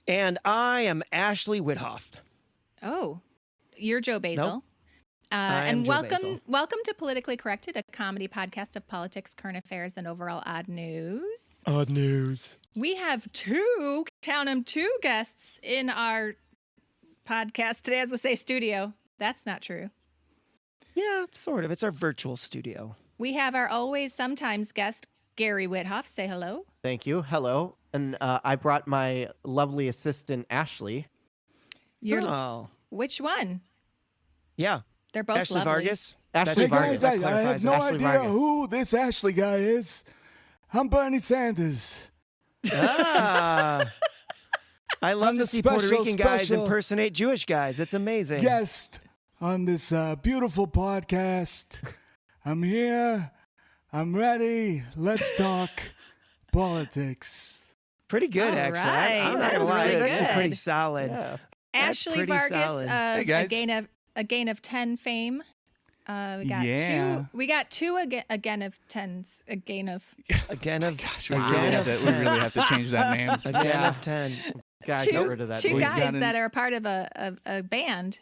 And I am Ashley Whithoff. Oh, you're Joe Basil. Nope. I am And Joe Basil. welcome to Politically Corrected, a comedy podcast of politics, current affairs, and overall odd news. Odd news. We have two guests in our podcast today. As I say, studio. That's not true. Yeah, sort of. It's our virtual studio. We have our always sometimes guest, Gary Whithoff. Say hello. Thank you. Hello. And I brought my lovely assistant, Ashley. Oh. Which one? Yeah. They're both Ashley lovely. Vargas. Ashley Hey Vargas. guys, That I have clarifies no Ashley idea Vargas. who this Ashley guy is. I'm Bernie Sanders. Ah. I love I'm to the see Puerto special- Rican guys special- impersonate Jewish guys. It's amazing. Guest on this beautiful podcast. I'm here. I'm ready. Let's talk politics. Pretty good, All actually. right. I'm not That gonna was lie. really It's actually good. pretty solid. Yeah. That's Ashley pretty Vargas, solid. Hey, guys. a gain of 10 fame. We got Yeah. two. We got two again of tens. A gain of Again of Gosh, we again really, of have to, 10. we really have to change that name. Again Yeah. of 10. Gotta get rid two, of that. two We've guys gotten- that are part of a band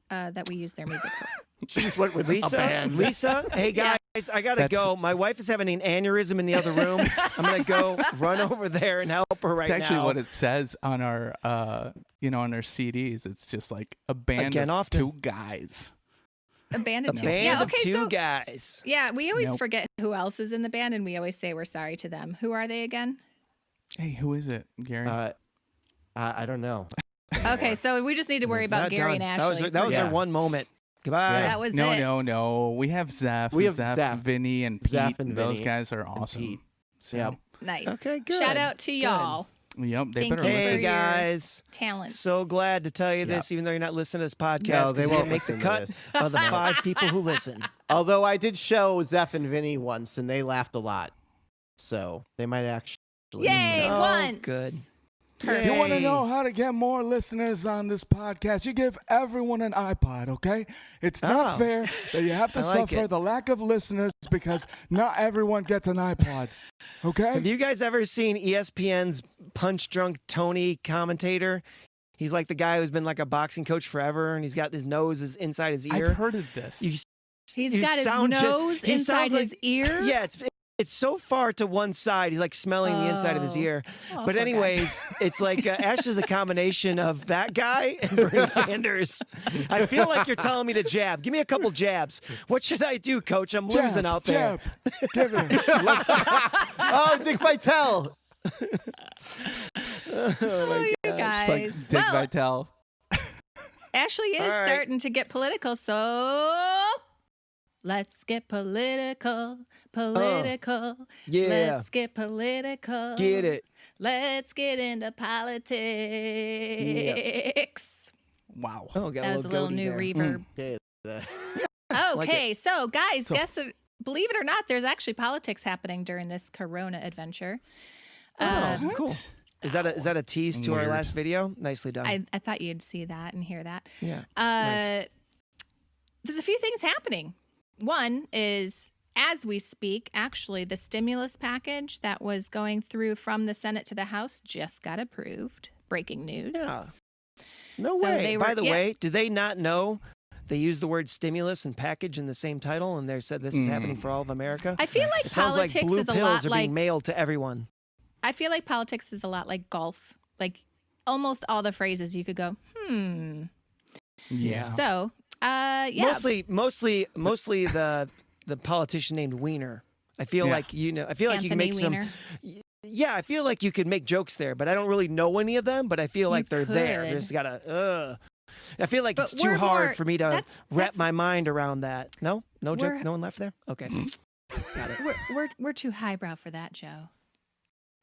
that we use their music for. She's went with a Lisa, band. Lisa, hey guys, I gotta That's- go. My wife is having an aneurysm in the other room. I'm gonna go run over there and help her right It's actually now. what it says on our, on our CDs. It's just like a band Again, of often. two guys. A band A of two. band Yeah. of Okay. two So guys. yeah, we always Nope. forget who else is in the band, and we always say we're sorry to them. Who are they again? Hey, who is it, Gary? I don't know. Okay, so we just need to worry about That Gary done. and That was Ashley. that was Yeah. their one moment. Goodbye. Yeah. That was no, it. no. We have Zeph. We have Zeph, Zeph. Vinny, and Pete. Zeph and Those Vinny guys are and awesome. Pete. So, Yep. Nice. Okay, good. Shout out to Good. y'all. Yep, they Thank better you listen. for Hey your guys, talents. so glad to tell you this, even though you're not listening to this podcast. No, 'cause they you won't didn't make the listen to cut this. of the 5 people who listen. Although I did show Zeph and Vinny once, and they laughed a lot. So they might actually. Yay! Oh, Once. good. Perfect. You want to Yay. know how to get more listeners on this podcast? You give everyone an iPod, okay? It's not Oh. fair that you have to I like suffer it. the lack of listeners because not everyone gets an iPod, okay? Have you guys ever seen ESPN's Punch Drunk Tony commentator? He's like the guy who's been like a boxing coach forever, and he's got his nose is inside his ear. I've heard of this. You He's You got his sound nose he inside sounds his ear. Yeah, it's so far to one side. He's like smelling the inside of his Oh. ear. Oh, But poor guy. anyways, it's like Ash is a combination of that guy and Bernie Sanders. I feel like you're telling me to jab. Give me a couple jabs. What should I do, Coach? I'm losing out there. Jab. Give it. Oh, Dick Vitale. Oh, you guys. It's like Dick well, Vitale. Ashley is All right. starting to get political, so let's get political. Political. Yeah. Let's get political. Get it. Let's get into politics. Wow. Oh, got That was a little goatee new there. reverb. Okay. the- like Okay, so guys, So- guess it, believe it or not, there's actually politics happening during this Corona adventure. Oh, cool. Is that a tease to our Weird. last video? Nicely done. I thought you'd see that and hear that. yeah. There's a few things happening. One is, as we speak, actually, the stimulus package that was going through from the Senate to the House just got approved. Breaking news. Yeah. No So way. they By were- the yeah. way, did they not know they used the word stimulus and package in the same title, and they said this is happening for all of America? I feel like It sounds like politics blue is a pills lot are like being mailed to everyone. I feel like politics is a lot like golf. Like almost all the phrases you could go, Yeah. So, yeah. Mostly the politician named Wiener. I feel Yeah. like I feel like you can Anthony make Weiner. Yeah, I feel like you could make jokes there, but I don't really know any of them. But I feel like they're there. could. There's gotta. I feel like But it's too we're hard more- for me to that's- wrap that's- my mind around that. No joke. We're- No one left there. Okay, got it. We're too highbrow for that, Joe.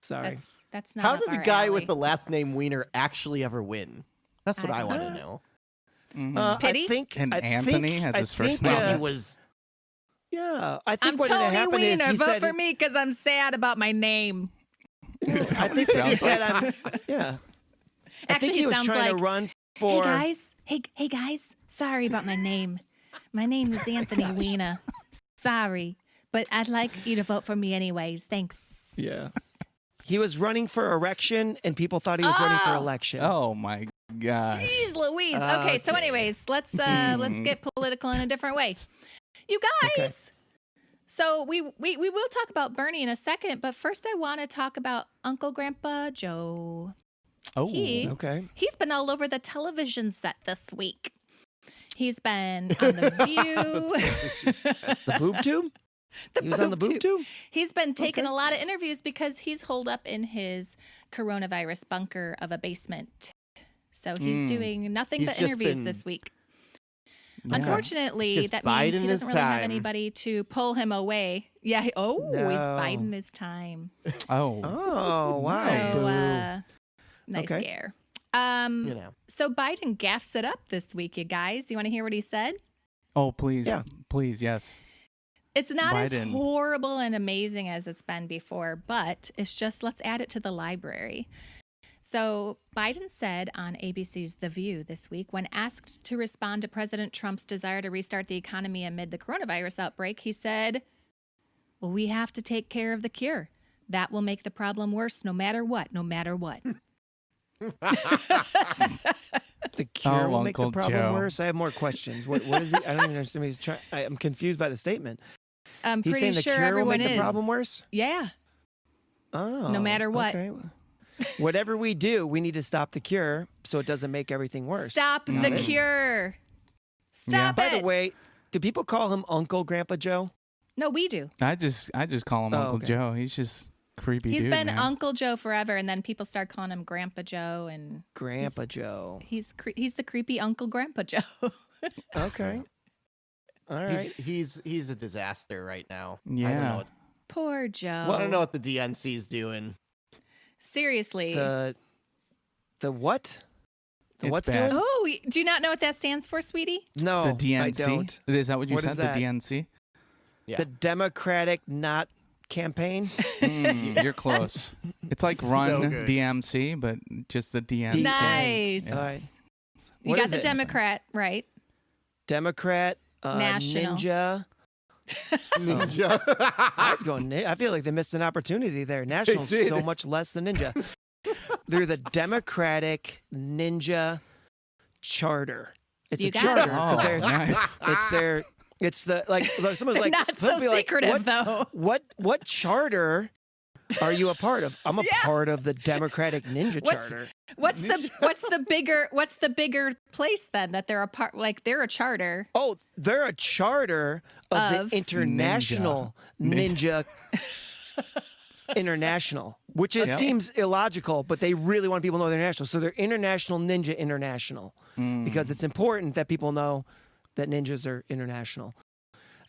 Sorry. That's not How up did the our guy alley. with the last name Wiener actually ever win? That's what I I don't want to know. know. Mhm. Pity? I think And I Anthony think, has I his first think, name. Well, That's- he was. Yeah, I think I'm what ended up Tony happening is Weiner. he Vote said. for me because I'm sad about my name. Is that I what think that he sounds like? said, yeah. I Actually, think he he was sounds trying like, to run for. Hey guys, hey guys. Sorry about my name. My name is Anthony Weiner. Sorry, but I'd like you to vote for me anyways. Thanks. Yeah. He was running for erection, and people thought he was running for Oh! election. Oh my gosh. Jeez Louise. Okay, so Okay. anyways, let's get political in a different way. You guys. Okay. So we will talk about Bernie in a second, but first I want to talk about Uncle Grandpa Joe. Oh. Okay. He's been all over the television set this week. He's been on The View. The boob tube? He was on the boob tube? He's been taking Okay. a lot of interviews because he's holed up in his coronavirus bunker of a basement. So he's doing nothing He's but just interviews been- this week. Yeah. Unfortunately, Just that means biding he his doesn't really have time. anybody to pull him away. Yeah. He's No. biding his time. Oh. Oh, wow. So, nice Okay. scare. You know. So Biden gaffs it up this week, you guys. Do you want to hear what he said? Oh, please. Yeah. Please, yes. It's not as Biden. horrible and amazing as it's been before, but it's just let's add it to the library. So Biden said on ABC's The View this week, when asked to respond to President Trump's desire to restart the economy amid the coronavirus outbreak, he said, well, we have to take care of the cure. That will make the problem worse no matter what, no matter what. The cure Oh, will make the Uncle problem Joe. worse. I have more questions. What is he? I don't even understand what he's trying. I'm confused by the statement. I'm He's pretty saying the sure cure will everyone make is. the problem worse? Yeah. Oh. No matter what. Okay. Whatever we do, we need to stop the cure so it doesn't make everything worse. Stop the Got it. cure. Stop By it. the way, do people call him Uncle Grandpa Joe? No, we do. I just call him Oh, Uncle okay. Joe. He's just creepy He's dude, been man. Uncle Joe forever, and then people start calling him Grandpa Joe, and Grandpa Joe. he's the creepy Uncle Grandpa Joe. Okay. All right. He's a disaster right now. I don't Yeah. know what, Poor Joe. well, I don't know what the DNC's doing. Seriously. The what? The It's what's bad. doing? Oh, do you not know what that stands for, sweetie? No, The DNC? I don't. Is that what you What said? is The that? DNC? Yeah. The Democratic Not Campaign. You're close. It's like Run So good. DMC, but just the DNC. Nice. Yeah. All right. You What got is the it? Democrat right. Democrat. National. Ninja. Ninja. I was going. I feel like they missed an opportunity there. National's did. so much less than Ninja. They're the Democratic Ninja Charter. It's You a got charter it. Oh, because nice. it's their. It's the like. Someone's like, Not they'll so be like, secretive, though. What charter are you a part of? I'm a Yeah. part of the Democratic Ninja What's- Charter. What's the bigger place then that they're a part? Like they're a charter. Oh, they're a charter of Of- the International Ninja. International, which is, Yep. seems illogical, but they really want people to know they're national. So they're International Ninja International because it's important that people know that ninjas are international.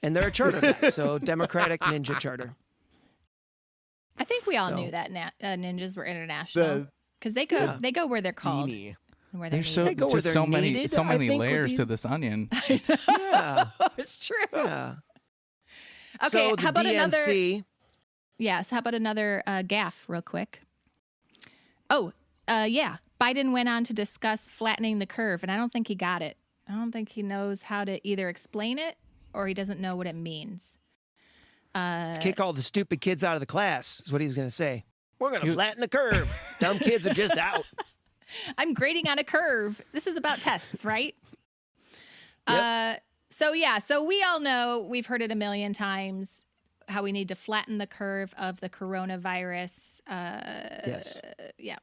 And they're a charter of that, so Democratic Ninja Charter. I think we all So- knew that ninjas were international The because they go Yeah. they go where they're called. Dini. and Where they're There's so They go where just they're so many needed, so I many think, would layers be- to this onion. Yeah, it's true. yeah. Okay, so the how about another? DNC, Yes. How about another gaffe, real quick? Oh, yeah. Biden went on to discuss flattening the curve, and I don't think he got it. I don't think he knows how to either explain it or he doesn't know what it means. kick all the stupid kids out of the class, is what he was going to say. We're going to flatten the curve. Dumb kids are just out. I'm grading on a curve. This is about tests, right? So we all know, we've heard it a million times, how we need to flatten the curve of the coronavirus. Yes. Yeah.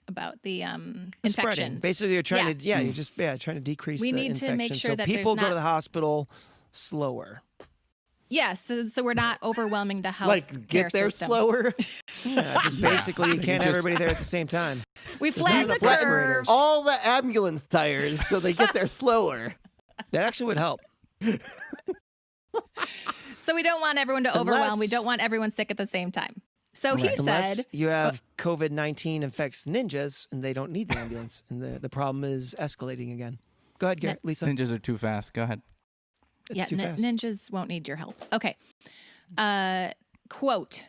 About the Spreading. infections. Basically, you're trying to, Yeah. you're just, trying to decrease We the need to infection. make sure so that there's people go not- to the hospital slower. Yes, so we're not overwhelming the health Like get there system. slower. Yeah, just basically, you can't have Just- everybody there at the same time. We not flatten the enough respirators. curve. All the ambulance tires so they get there slower. That actually would help. So we don't want everyone to overwhelm. We Unless- don't want everyone sick at the same time. So he Unless said, you have COVID-19 infects ninjas and they don't need the ambulance, and the problem is escalating again. Go ahead, Garrett, Lisa. Ninjas are too fast. Go ahead. It's too fast. ninjas won't need your help. Okay. Quote,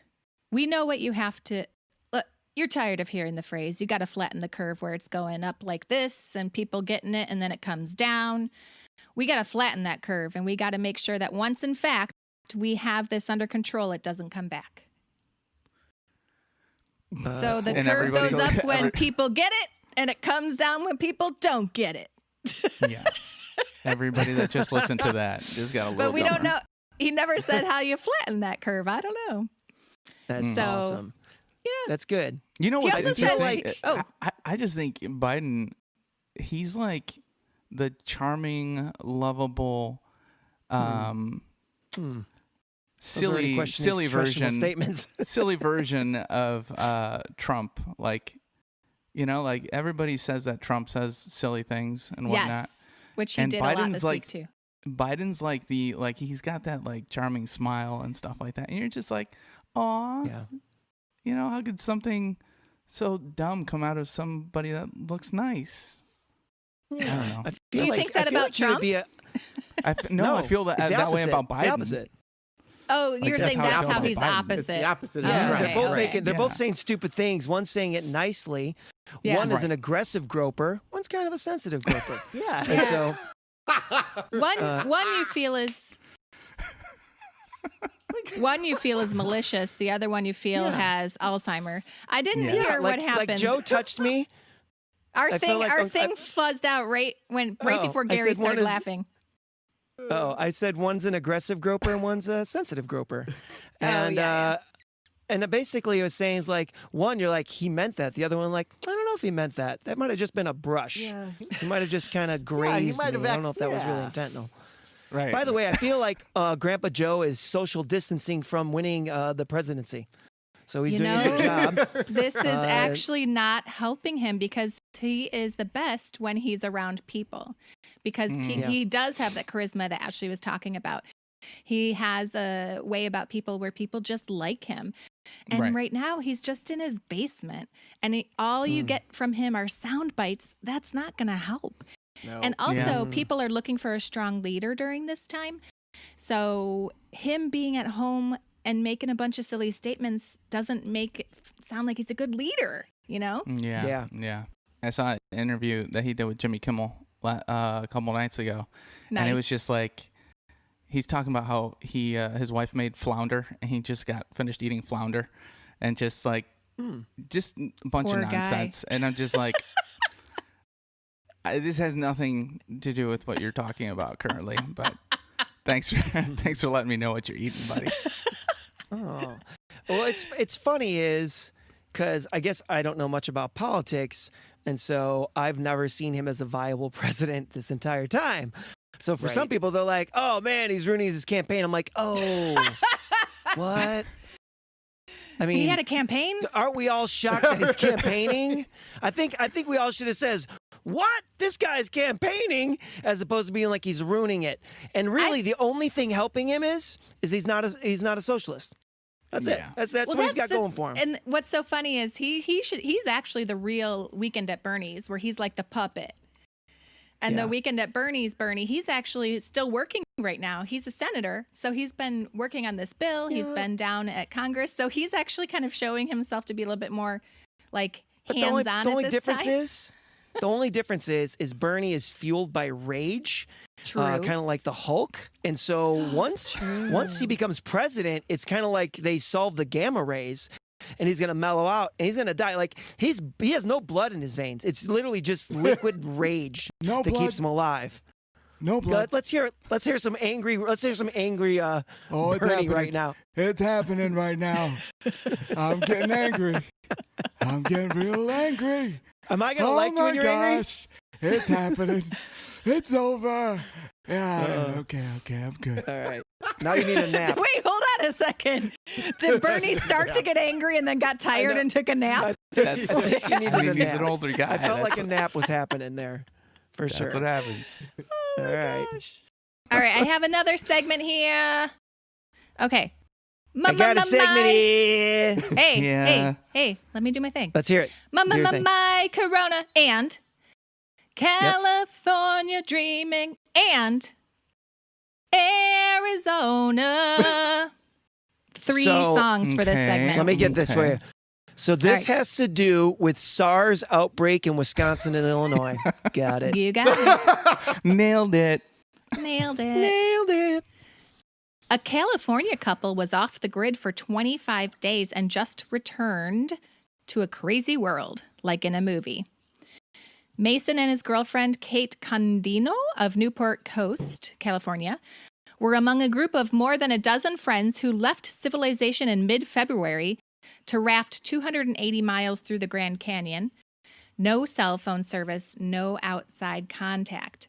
we know what you have to, look, you're tired of hearing the phrase, you got to flatten the curve where it's going up like this and people getting it and then it comes down. We got to flatten that curve and we got to make sure that once in fact we have this under control, it doesn't come back. So the And curve everybody goes up when every- people get it, and it comes down when people don't get it. Yeah. Everybody that just listened to that just got a little But we don't dumber. know. He never said how you flatten that curve. I don't know. That's So, awesome. yeah. That's good. You know He what's also says, interesting? like, oh. I just think Biden, he's like the charming, lovable, silly questionable version, statements. silly version of Trump. Like, you know, like everybody says that Trump says silly things and whatnot. Yes, which he And did a lot Biden's this like- week too. Biden's like he's got that like charming smile and stuff like that, and you're just like, aw, Yeah. you know, how could something so dumb come out of somebody that looks nice? I don't know. I Do feel you like- think that I feel about like you would Trump? be a- I feel that it's the that way opposite. about It's Biden. the opposite. Oh, you're that's saying how I that's feel how about he's Biden. opposite. It's the opposite of Oh, Yeah, Trump. they're both okay. making. They're both Yeah. saying stupid things. One's saying it nicely. Yeah. One is Right. an aggressive groper. One's kind of a sensitive groper. Yeah. And so One you feel is malicious. The other one you feel Yeah. has Alzheimer. I didn't Yeah. hear like, what happened. like Joe touched me. our I thing, felt like our I- thing fuzzed out right Oh, before I Gary said one started is- laughing. Oh, I said one's an aggressive groper and one's a sensitive groper. Oh, And yeah. and basically it was saying is like one, you're like he meant that. The other one, like I don't know if he meant that. That might have just been a brush. Yeah. He might have just kind of grazed might me. have I don't know if that was really yeah. intentional. Right. By the way, I feel like Grandpa Joe is social distancing from winning the presidency. So he's You doing a good know- job. This is Uh, actually not helping him because he is the best when he's around people. Because Yeah. he does have that charisma that Ashley was talking about. He has a way about people where people just like him. And right now, he's just in his basement. And all you get from him are sound bites. That's not going to help. No. And also, Yeah. people are looking for a strong leader during this time. So him being at home and making a bunch of silly statements doesn't make it sound like he's a good leader, you know? Yeah. I saw an interview that he did with Jimmy Kimmel a couple nights ago, and it was just like he's talking about how his wife made flounder, and he just got finished eating flounder, and just like just a bunch Poor of guy. nonsense, and I'm just like. This has nothing to do with what you're talking about currently, but thanks for letting me know what you're eating, buddy. Oh, well, it's funny is because I guess I don't know much about politics, and so I've never seen him as a viable president this entire time. So for some Right. people, they're like, "Oh man, he's ruining his campaign." I'm like, "Oh, what?" I mean, He had a campaign? aren't we all shocked that he's campaigning? I think we all should have says, "What? This guy's campaigning," as opposed to being like he's ruining it. And really, the only thing helping him is he's not a socialist. That's it. Yeah. That's Well, what he's got the- going for him. And what's so funny is he's actually the real Weekend at Bernie's, where he's like the puppet. And Yeah. the Weekend at Bernie's, he's actually still working right now. He's a senator, so he's been working on this bill. He's been down at Congress, so he's actually kind of showing himself to be a little bit more like But hands-on the only at this difference time. is the only difference is Bernie is fueled by rage. True. Kind of like the Hulk. And so once he becomes president, it's kind of like they solve the gamma rays and he's going to mellow out and he's going to die. Like he has no blood in his veins. It's literally just liquid rage No that blood. keeps him alive. No blood. Let's hear some angry Oh, it's Bernie happening. right now. It's happening right now. I'm getting angry. I'm getting real angry. Am I going to Oh like you my when you're angry? gosh. It's happening. It's over. Yeah. Okay. I'm good. All right. Now you need a nap. Wait, hold on a second. Did Bernie start to get angry and then got tired know. and took a nap? I think you needed I mean, a he's nap. an older guy. I felt like That's a nap was happening there, for what- sure. That's what happens. All right. All right, I have another segment here. Okay. I got a segment here. Hey, hey, let me do my thing. Let's hear it. Do your thing. My Corona and California dreaming and Arizona. Three So- songs for this Okay. segment. Let me get this for Okay. you. So this right. has to do with SARS outbreak in Wisconsin and Illinois. Got it. You got Nailed it. it. Nailed it. Nailed it. A California couple was off the grid for 25 days and just returned to a crazy world, like in a movie. Mason and his girlfriend, Kate Condino of Newport Coast, California, were among a group of more than a dozen friends who left civilization in mid-February to raft 280 miles through the Grand Canyon. No cell phone service, no outside contact.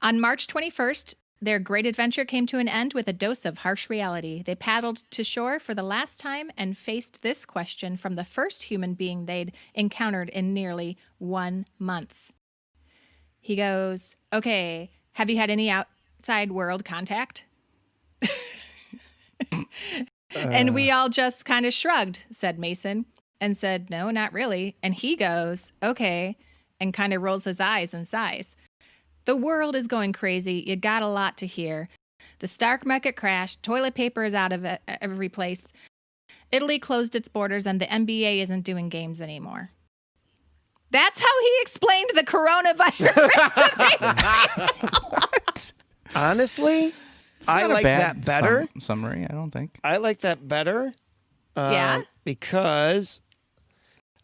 On March 21st, their great adventure came to an end with a dose of harsh reality. They paddled to shore for the last time and faced this question from the first human being they'd encountered in nearly 1 month. He goes, "Okay, have you had any outside world contact?" And we all just kind of shrugged, said Mason, and said, "No, not really." And he goes, "Okay," and kind of rolls his eyes and sighs. "The world is going crazy. You got a lot to hear. The stock market crashed. Toilet paper is out of every place. Italy closed its borders, and the NBA isn't doing games anymore." That's how he explained the coronavirus to me. What? Honestly, I not a like bad that better. Summary, I don't think. I like that better. Yeah? Because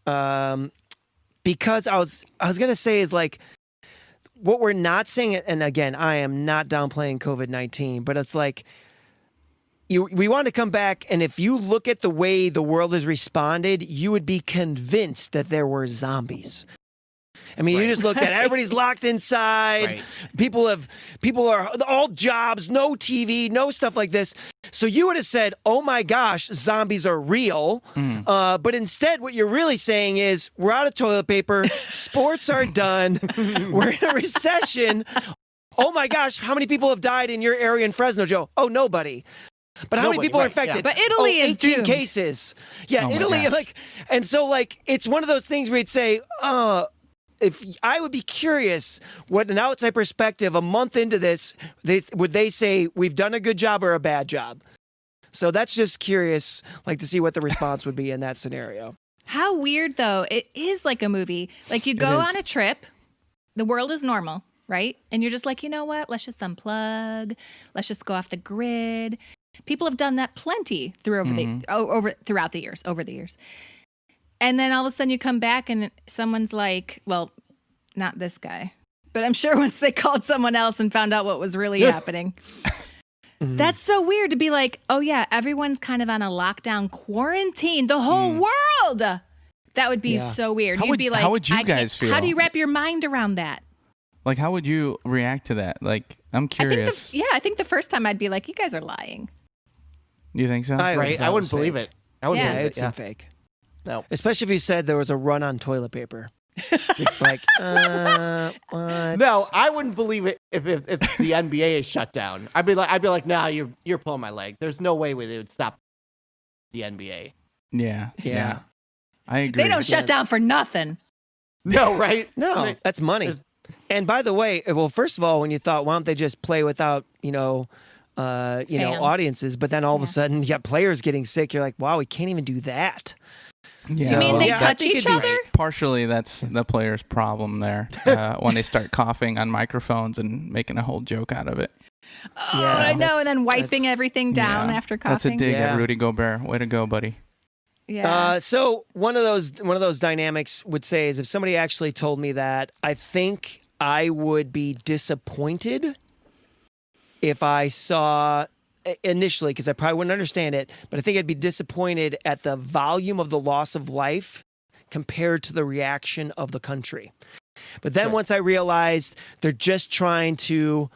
I was gonna say is like what we're not saying, and again, I am not downplaying COVID-19, but it's like we want to come back, and if you look at the way the world has responded, you would be convinced that there were zombies. I mean, you just looked at everybody's locked inside. Right. People are all jobs, no TV, no stuff like this. So you would have said, "Oh my gosh, zombies are real." But instead, what you're really saying is, we're out of toilet paper, sports are done, we're in a recession. Oh my gosh, how many people have died in your area in Fresno, Joe? Oh, nobody. But how many Nobody, people are right, infected? yeah. But Italy is 18 doomed. cases. Yeah, Oh my Italy, gosh. and so it's one of those things where you'd say, if I would be curious what an outside perspective a month into this, would they say we've done a good job or a bad job? So that's just curious, like to see what the response would be in that scenario. How weird, though. It is like a movie. Like you go is. on a trip, the world is normal, right? And you're just like, you know what? Let's just unplug. Let's just go off the grid. People have done that plenty throughout the years. And then all of a sudden you come back and someone's like, well, not this guy, but I'm sure once they called someone else and found out what was really happening. That's so weird to be like, oh yeah, everyone's kind of on a lockdown quarantine, the whole world. That would be so weird. How would you guys feel? How do you wrap your mind around that? Like, how would you react to that? Like, I'm curious. I think the first time I'd be like, you guys are lying. You think so? Right? I wouldn't believe it. I wouldn't Yeah. believe It's it. Yeah. fake. No. Especially if you said there was a run on toilet paper. Like, what? No, I wouldn't believe it if the NBA is shut down. I'd be like, nah, you're pulling my leg. There's no way they would stop the NBA. Yeah. I agree. They don't shut down for nothing. No, right? No, that's money. there's- And by the way, well, first of all, when you thought, why don't they just play without, Fans. audiences? But then all of a Yeah. sudden, you got players getting sick. You're like, wow, we can't even do that. Yeah. You mean they Yeah, I touch think each it'd be- other? Partially, that's the player's problem there when they start coughing on microphones and making a whole joke out of it. Oh, Yeah, I know. that's- And then wiping that's- everything down Yeah. after That's a coughing. dig Yeah. at Rudy Gobert. Way to go, buddy. Yeah. So one of those dynamics would say is if somebody actually told me that, I think I would be disappointed if I saw initially, because I probably wouldn't understand it, but I think I'd be disappointed at the volume of the loss of life compared to the reaction of the country. But then once I realized they're just trying to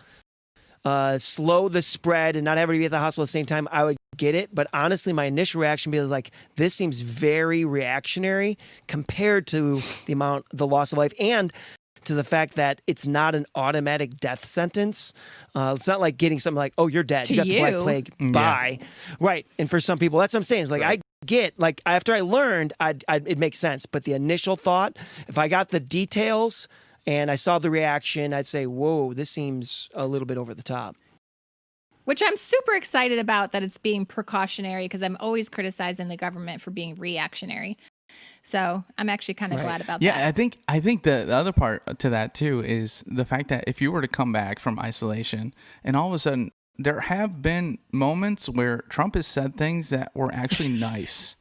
slow the spread and not everybody be at the hospital at the same time, I would get it. But honestly, my initial reaction would be like, this seems very reactionary compared to the loss of life and to the fact that it's not an automatic death sentence. It's not like getting something like, oh, you're dead. To You got the Black you. Plague. Yeah. Bye. Right. And for some people, that's what I'm saying. It's like, I get, like, after I learned, it makes sense. But the initial thought, if I got the details and I saw the reaction, I'd say, whoa, this seems a little bit over the top. Which I'm super excited about that it's being precautionary because I'm always criticizing the government for being reactionary. So I'm actually kind of glad about Yeah, that. I think the other part to that too is the fact that if you were to come back from isolation and all of a sudden there have been moments where Trump has said things that were actually nice.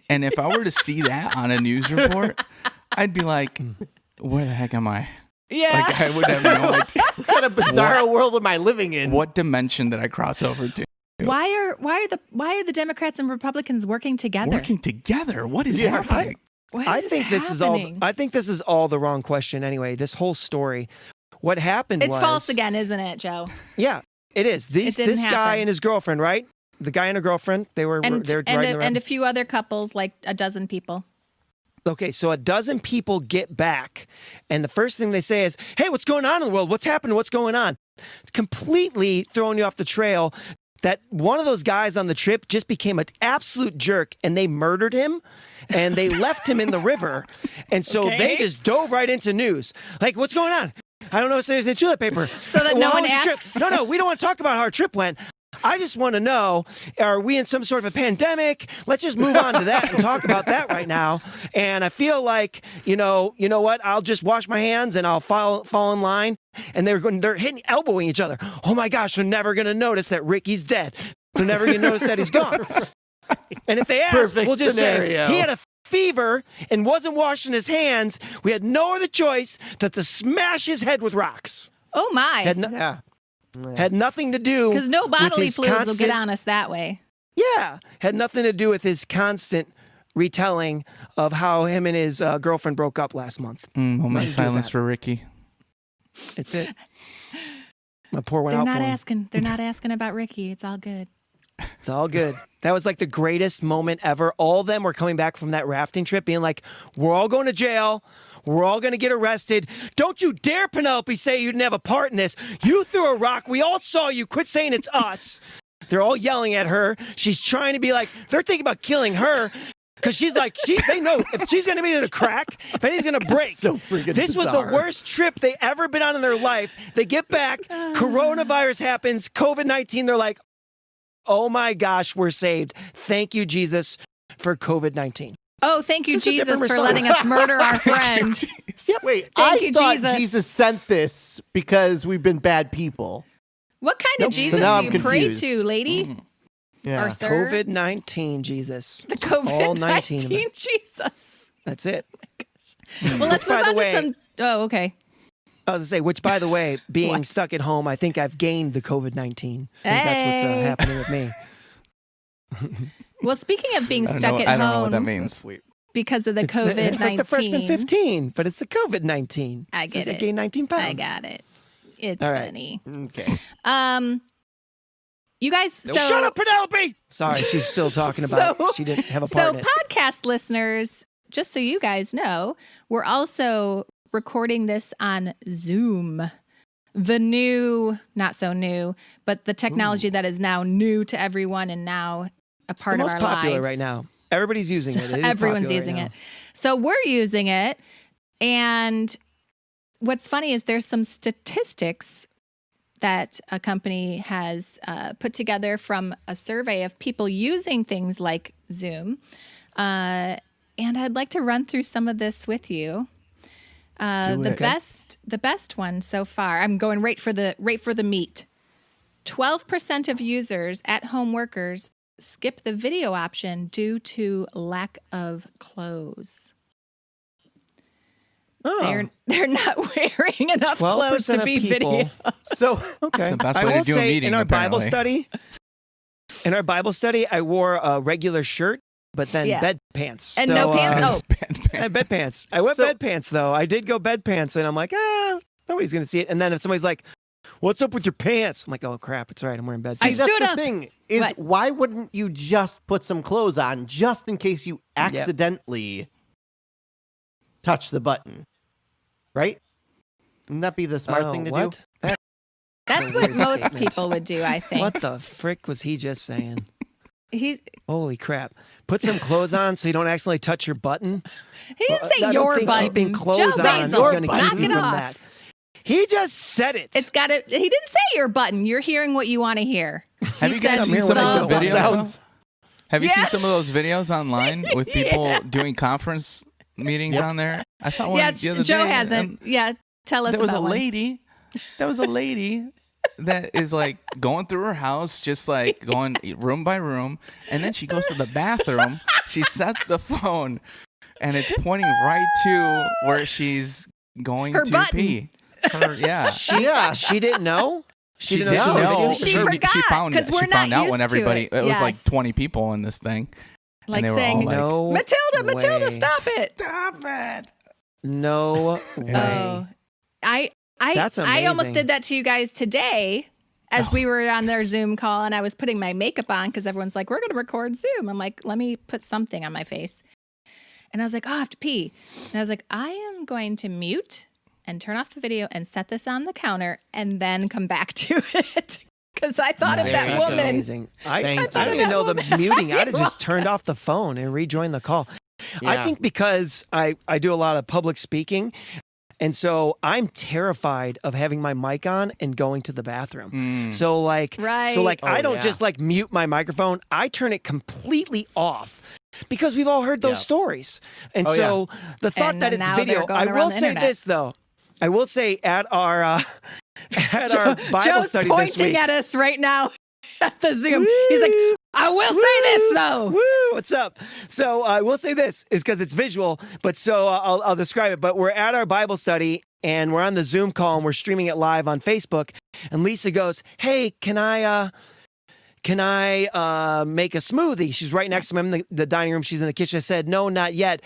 And if I were to see that on a news report, I'd be like, where the heck am I? Yeah. Like, I would have no idea. What kind of bizarre world am I living in? What dimension did I cross over to? Why are the Democrats and Republicans working together? Working together? What is happening? I think this is all the wrong question anyway. This whole story. What happened It's false again, isn't it, Joe? Yeah, it is. This guy and his girlfriend, right? The guy and a girlfriend, they were riding around. And a few other couples, like a dozen people. Okay, so a dozen people get back, and the first thing they say is, hey, what's going on in the world? What's happening? What's going on? Completely throwing you off the trail that one of those guys on the trip just became an absolute jerk, and they murdered him, and they left him in the river. And so they just dove right into news. Like, what's going on? I don't know if there's any toilet paper. So that no one asks. No, we don't want to talk about how our trip went. I just want to know, are we in some sort of a pandemic? Let's just move on to that and talk about that right now. And I feel like, you know what? I'll just wash my hands and I'll fall in line. And they're elbowing each other. Oh my gosh, they're never going to notice that Ricky's dead. They're never going to notice that he's gone. And if they ask, we'll just say he had a fever and wasn't washing his hands. We had no other choice but to smash his head with rocks. Oh my. Had nothing to do because no bodily with fluids will get on us that way. Yeah, had nothing to do with his constant retelling of how him and his girlfriend broke up last month. Moment of silence for Ricky. It's it. My poor one out for him. They're not asking about Ricky. It's all good. It's all good. That was like the greatest moment ever. All of them were coming back from that rafting trip being like, we're all going to jail. We're all going to get arrested. Don't you dare, Penelope, say you didn't have a part in this. You threw a rock. We all saw you. Quit saying it's us. They're all yelling at her. She's trying to be like, they're thinking about killing her. Because she's like, they know if she's going to be in a crack, if anything's going to break. This was the worst trip they ever been on in their life. They get back, coronavirus happens, COVID-19. They're like, oh my gosh, we're saved. Thank you, Jesus, for COVID-19. Oh, thank you, Jesus, for letting us murder our friend. Wait, Thank I you, thought Jesus. Jesus sent this because we've been bad people. What kind of Jesus now do I'm you pray confused. to, lady? Yeah. Or sir? COVID-19, Jesus. The All 19 of COVID-19 it. Jesus. That's it. Well, let's move By the on way- to some... Oh, okay. I was going to say, which, by the way, being stuck at home, I think I've gained the COVID-19. I think that's what's happening with me. Well, speaking of being I stuck at don't know home what that means. because of the It's COVID-19... like the freshman 15, but it's the COVID-19. I get I it. gained 19 pounds. I got it. It's All right. funny. Okay. You guys... So, Shut up, Penelope! Sorry, she's still talking about So- she didn't have a part So, in it. podcast listeners, just so you guys know, we're also recording this on Zoom. The new, not so new, but the technology that is now new to everyone and now a part the of most our popular lives. right now. Everybody's using it. It is Everyone's popular using right it. So we're using it. And what's funny is there's some statistics that a company has put together from a survey of people using things like Zoom. And I'd like to run through some of this with you. The best one so far. I'm going right for the meat. 12% of users at home workers skip the video option due to lack of clothes. Oh, They're not wearing enough clothes 12% to of be people. video. So, Okay. the best I way to will do a say meeting, in our Bible apparently. study, I wore a regular shirt, but then Yeah. bed pants. And no pants? I had bed pants. I went bed pants though. I did go bed pants, and I'm like, nobody's gonna see it. And then if somebody's like, "What's up with your pants?" I'm like, "Oh crap, it's all right. I'm wearing bed see, pants." that's stood the up. thing is, What? why wouldn't you just put some clothes on just in case you accidentally touch the button? Right? Wouldn't that be the smart thing to what? do? That's a what weird most statement. people would do, I think. What the frick was he just saying? He Holy crap! Put some clothes on so you don't accidentally touch your button. didn't say I don't your think button. keeping clothes Joe on Basil, is going to knock keep you it from off. that. He just said it. It's got it. He didn't say your button. You're hearing what you want to hear. Have He you guys said seen some of those the videos? sounds. though? Have you Yeah. seen some of those videos online with people doing conference meetings on there? I saw one Yeah, the other Joe day. hasn't. Yeah, tell us There was about a one. lady. There was a lady that is like going through her house, just like going room by room, and then she goes to the bathroom. She sets the phone, and it's pointing right to where she's going Her to button. pee. She didn't know. She didn't know. No, She her- forgot, She found 'cause we're she found not out when used to everybody. it. was like Yes. 20 people in this thing. Like they were saying, all like, No Matilda, way. stop it. Stop it. No way. Oh, I That's I almost amazing. did that to you guys today as we were on their Zoom call, and I was putting my makeup on because everyone's like, we're going to record Zoom. I'm like, let me put something on my face. And I was like, oh, I have to pee. And I was like, I am going to mute and turn off the video and set this on the counter and then come back to it. Because I thought of Nice. that That's woman. amazing. I Thank didn't you. even know the muting. I'd have You're just turned off the phone and rejoined the call. I Yeah. think because I do a lot of public speaking, and so I'm terrified of having my mic on and going to the bathroom. So like, Right. I Oh, don't yeah. just like mute my microphone. I turn it completely off because we've all heard those Yeah. stories. And Oh, so the thought And that then it's now video, they're going I around will the say internet. this though. I will say at our our Bible Joe's study pointing this week. at us right now at the Zoom. He's like, I will say this though. Woo, what's up? So I will say this is because it's visual, but so I'll describe it. But we're at our Bible study and we're on the Zoom call and we're streaming it live on Facebook. And Lisa goes, "Hey, can I make a smoothie?" She's right next to me. I'm in the dining room. She's in the kitchen. I said, "No, not yet."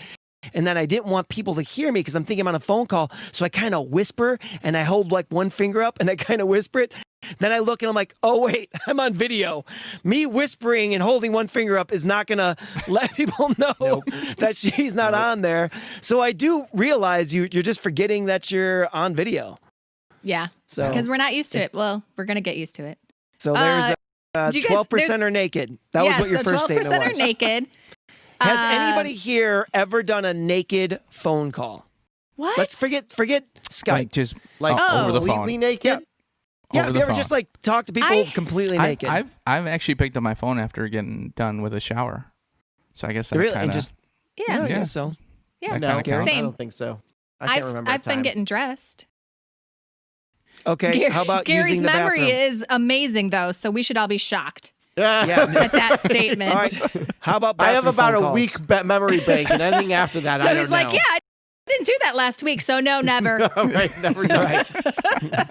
And then I didn't want people to hear me because I'm thinking I'm on a phone call. So I kind of whisper and I hold like one finger up and I kind of whisper it. Then I look and I'm like, oh, wait, I'm on video. Me whispering and holding one finger up is not going to let people know that she's not on there. So I do realize you're just forgetting that you're on video. Yeah. So, Because we're not used to it. Well, we're going to get used to it. so there's do you guys- 12% are naked. That was what your so first 12% statement are was. naked. Has anybody here ever done a naked phone call? What? Let's forget Skype. like just Like over the completely phone. naked. Yeah, over have the you ever phone. just like talk to people completely naked? I've actually picked up my phone after getting done with a shower. So I guess that really? kinda, And just Yeah. I Yeah. guess so. Yeah. that No, kinda counts. I Same. don't think so. I can't remember. I've a been time. getting dressed. Okay, how about Gary's using the memory bathroom? is amazing, though, so we should all be shocked Yes. at that statement. All right. How about I have bathroom about phone a calls? week memory bank, and anything after that, So I don't he's like, know. yeah, I didn't do that last week, so no, never. Right, never done. Right.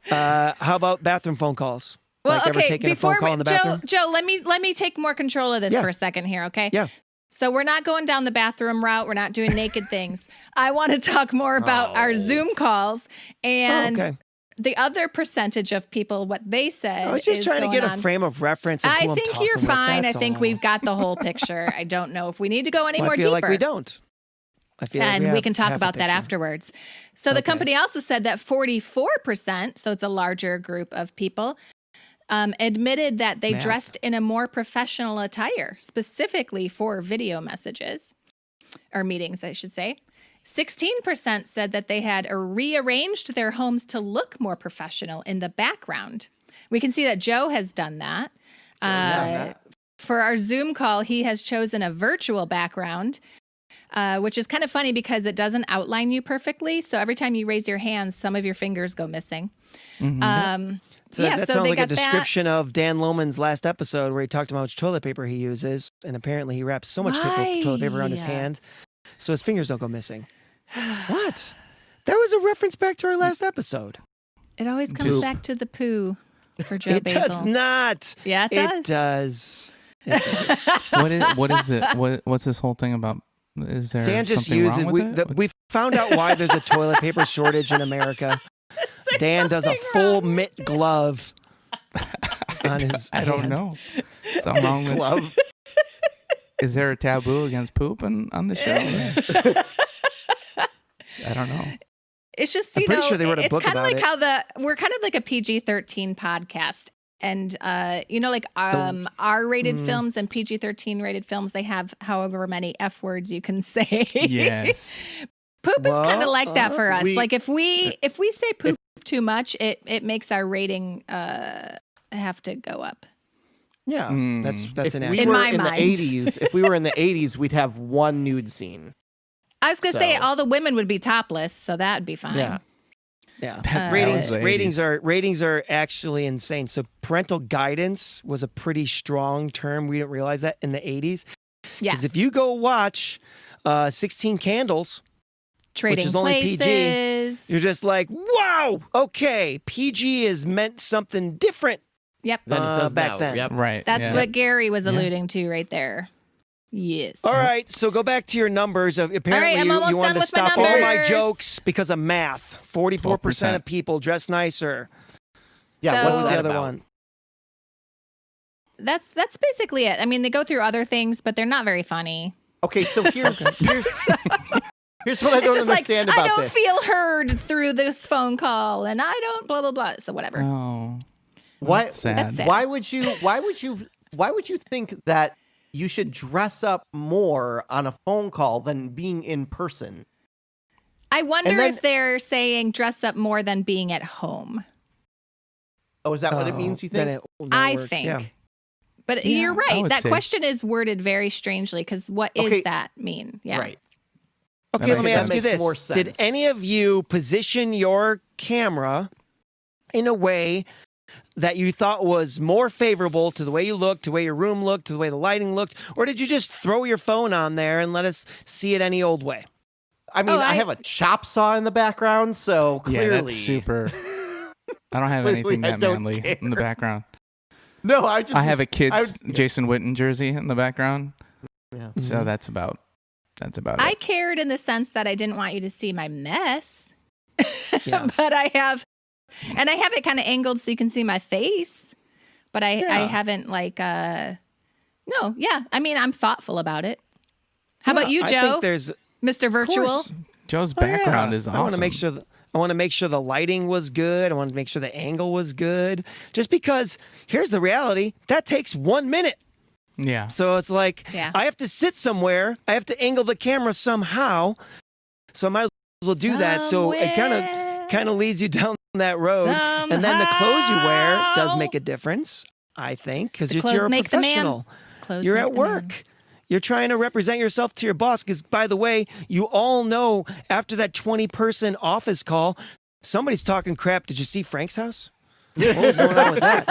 How about bathroom phone calls? Well, like ever okay, taking a phone call in the bathroom? Joe, let me take more control of this Yeah. for a second here, okay? Yeah. So we're not going down the bathroom route. We're not doing naked things. I want to talk more about our Zoom calls and Oh, okay. the other percentage of people, what they said. I was just is trying to going get a on. frame of reference. Of who I I'm think talking you're with, fine. I that's think all. we've got the whole picture. I don't know if we need to go any Well, more I feel deeper. like we don't. I feel like And we can talk have a about that picture. afterwards. So the Okay. company also said that 44%, so it's a larger group of people, admitted that they Math. dressed in a more professional attire, specifically for video messages or meetings, I should say. 16% said that they had rearranged their homes to look more professional in the background. We can see that Joe has done that. For our Zoom call, he has chosen a virtual background, which is kind of funny because it doesn't outline you perfectly. So every time you raise your hands, some of your fingers go missing. So that so sounds they like a got that. description of Dan Lohman's last episode where he talked about how much toilet paper he uses, and apparently he wraps so much toilet paper around his Right. hand so his fingers don't go missing. What? That was a reference back to our last episode. It always comes Just- back to the poo for Joe It Basil. does not. Yeah, it It does. does. what is it? What's this whole thing about? Is there Dan just something uses. wrong with it? We found out why there's a toilet paper shortage in America. Dan does a full mitt glove on his. I don't hand. know. Something wrong with Glove. Is there a taboo against poop on the show? I don't know. It's just, I'm you pretty know, sure they wrote a it's book kind of about like it. how we're kind of like a PG-13 podcast. And, like R-rated Mm. films and PG-13 rated films, they have however many F words you can say. Yes. Poop is kind of Well, like that for us. we- Like if we say poop too much, it makes our rating have to go up. Yeah, Mm. that's If an we In were my in mind. the 80s, if we were in the 80s, we'd have one nude scene. I was gonna say So- all the women would be topless, so that'd be fine. Yeah. Yeah. was the ratings are actually insane. So parental guidance was a pretty strong term. We didn't realize that in the 80s. Yeah. Because if you go watch 16 Candles, Trading which is only PG, Places. you're just like, wow, okay, PG has meant something different Yep. Then it does back now. then. Yep. Right. That's yeah. what Gary was alluding to right there. Yes. All right, so go back to your numbers. Apparently, I'm almost you wanted done to with my stop all my numbers. jokes because of math. 44% 12%. of people dress nicer. Yeah, So- What what was was the that other about? one? That's basically it. I mean, they go through other things, but they're not very funny. Okay, so here's what I It's don't just like, understand I about don't this. feel heard through this phone call, and I don't blah, blah, blah. So whatever. Oh. Why? That's sad. That's sad. Why would you think that you should dress up more on a phone call than being in person? I wonder And then- if they're saying dress up more than being at home. Oh, is that what it means? You Then think? it will not I work. think. Yeah. But Yeah, you're I right. would That say. question is worded very strangely because what Okay. does that mean? Yeah. Right. Okay, That let me makes ask you sense. this. More Did sense. any of you position your camera in a way that you thought was more favorable to the way you looked, to the way your room looked, to the way the lighting looked? Or did you just throw your phone on there and let us see it any old way? I mean, Oh, I I- have a chop saw in the background, so clearly. Yeah, that's super. I don't have Clearly, anything I that don't manly in the care. background. No, I just. I have a kid's I- Jason Witten jersey in the background, Yeah. so that's about I it. cared in the sense that I didn't want you to see my mess. Yeah. But I have it kind of angled so you can see my face. But I Yeah. haven't no, yeah. I mean, I'm thoughtful about it. How about you, I Joe? think there's Mr. Virtual? course. Joe's Oh, yeah. background is awesome. I want to make sure I want to make sure the lighting was good. I want to make sure the angle was good. Just because here's the reality, that takes 1 minute. Yeah. So it's like Yeah. I have to sit somewhere. I have to angle the camera somehow. So I might as well do that. So it kind of leads you down that road. And then the clothes you wear does make a difference, I think, because The you're clothes a make the man. professional. Clothes You're make at the man. work. You're trying to represent yourself to your boss because, by the way, you all know after that 20-person office call, somebody's talking crap. Did you see Frank's house? What was going on with that?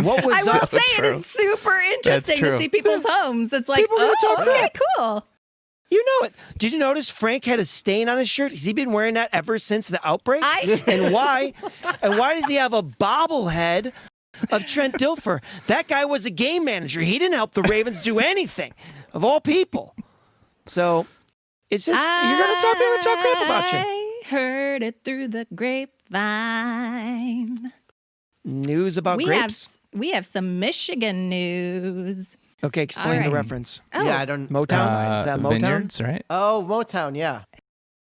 What was I will up? say it is super interesting to true. see people's homes. It's like, People are gonna talk okay, crap. cool. You know it. Did you notice Frank had a stain on his shirt? Has he been wearing that ever since the outbreak? And why? And why does he have a bobblehead of Trent Dilfer? That guy was a game manager. He didn't help the Ravens do anything, of all people. So it's just people are gonna talk crap about you. I heard it through the grapevine. News about grapes. We have some Michigan news. Okay, explain All the right. reference. Oh, Yeah, I don't. Motown. Is that Motown? Vineyards, right? Oh, Motown. Yeah.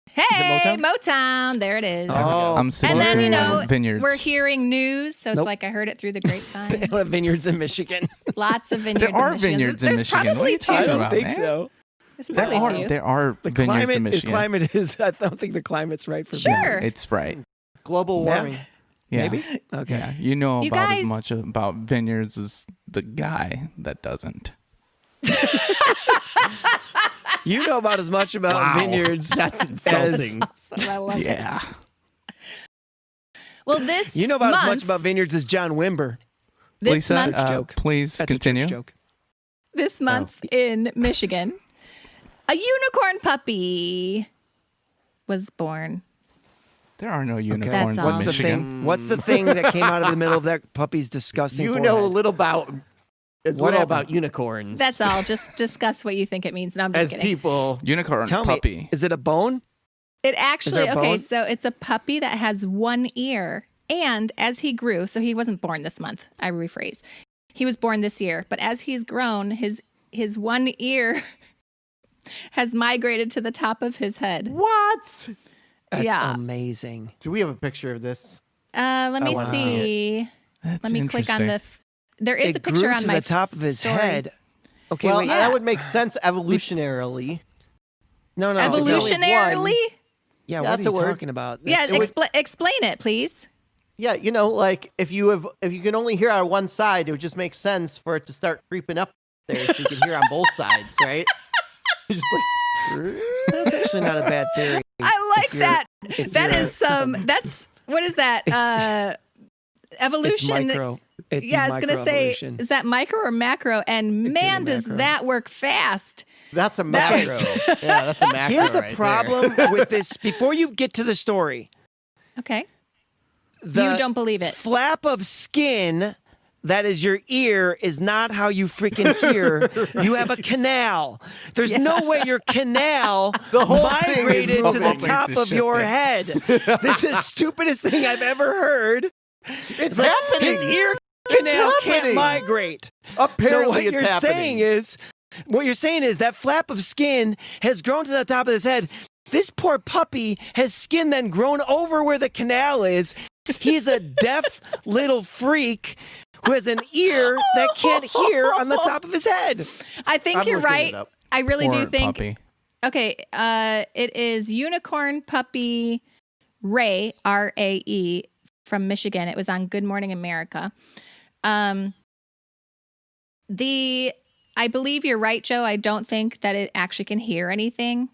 hey, Motown? Motown. There it is. Oh, I'm sitting And then, you know, vineyards. We're hearing news, so it's Nope. like I heard it through the grapevine. they don't have vineyards in Michigan. Lots of vineyards. There are in Michigan. vineyards in There's Michigan. What are Probably you two. talking I don't about, think man? so. There's There probably are two. there are The vineyards climate, in the Michigan. climate is. I don't think the climate's right for Sure. vineyards. It's right. Global Yeah. warming. Yeah. Maybe. Okay. Yeah. You know You about guys- as much about vineyards as the guy that doesn't. You know about as much about Wow. vineyards. That's as insulting. Awesome. I love it. Yeah. Well, this you know about month, as much about vineyards as John Wimber. this Lisa, month, joke. please That's continue. a church joke. this month in Michigan, a unicorn puppy was born. There are no Okay. unicorns That's in all. What's the Michigan. thing? What's the thing that came out of the middle of that puppy's disgusting? You forehead? know a little about. It's What little happened? about unicorns. That's all. Just discuss what you think it means. No, I'm just as kidding. people. Unicorn Tell puppy. me, is it a bone? It actually, there a okay, bone? so it's a puppy that has one ear. And as he grew, so he wasn't born this month, I rephrase. He was born this year, but as he's grown, his one ear has migrated to the top of his head. What? That's Yeah. amazing. Do we have a picture of this? Let me wanna see. That's Let me click on interesting. there is It a picture grew on to my the top of his story. head. Okay, Well, wait. that would make sense evolutionarily. No. Evolutionarily? Yeah, Yeah, what are that's you a word. talking about? Yeah, That's- explain it, please. Yeah, you know, like if you can only hear on one side, it would just make sense for it to start creeping up there so you can hear on both sides, right? Just like That's actually not a bad theory. I like that. That you're is that's what is that? Evolution. It's micro. It's I was gonna say, microevolution. is that micro or macro? And man, does macro. that work fast. That's a macro. Yeah, that's a macro. Here's the right problem there. with this. Before you get to the story, Okay. the You don't believe it. flap of skin that is your ear is not how you freaking hear. You have a canal. There's no way your canal whole thing is migrated to the moving. top of your head. This is the stupidest thing I've ever heard. It's Like, happening. his ear canal can't happening. migrate. Apparently, So what it's you're happening. saying is that flap of skin has grown to the top of his head. This poor puppy has skin then grown over where the canal is. He's a deaf little freak who has an ear that can't hear on the top of his head. I think I'm you're looking right. it up. I really do Or think. puppy. Okay. It is Uni-Corn puppy Ray, RAE, from Michigan. It was on Good Morning America. I believe you're right, Joe. I don't think that it actually can hear anything.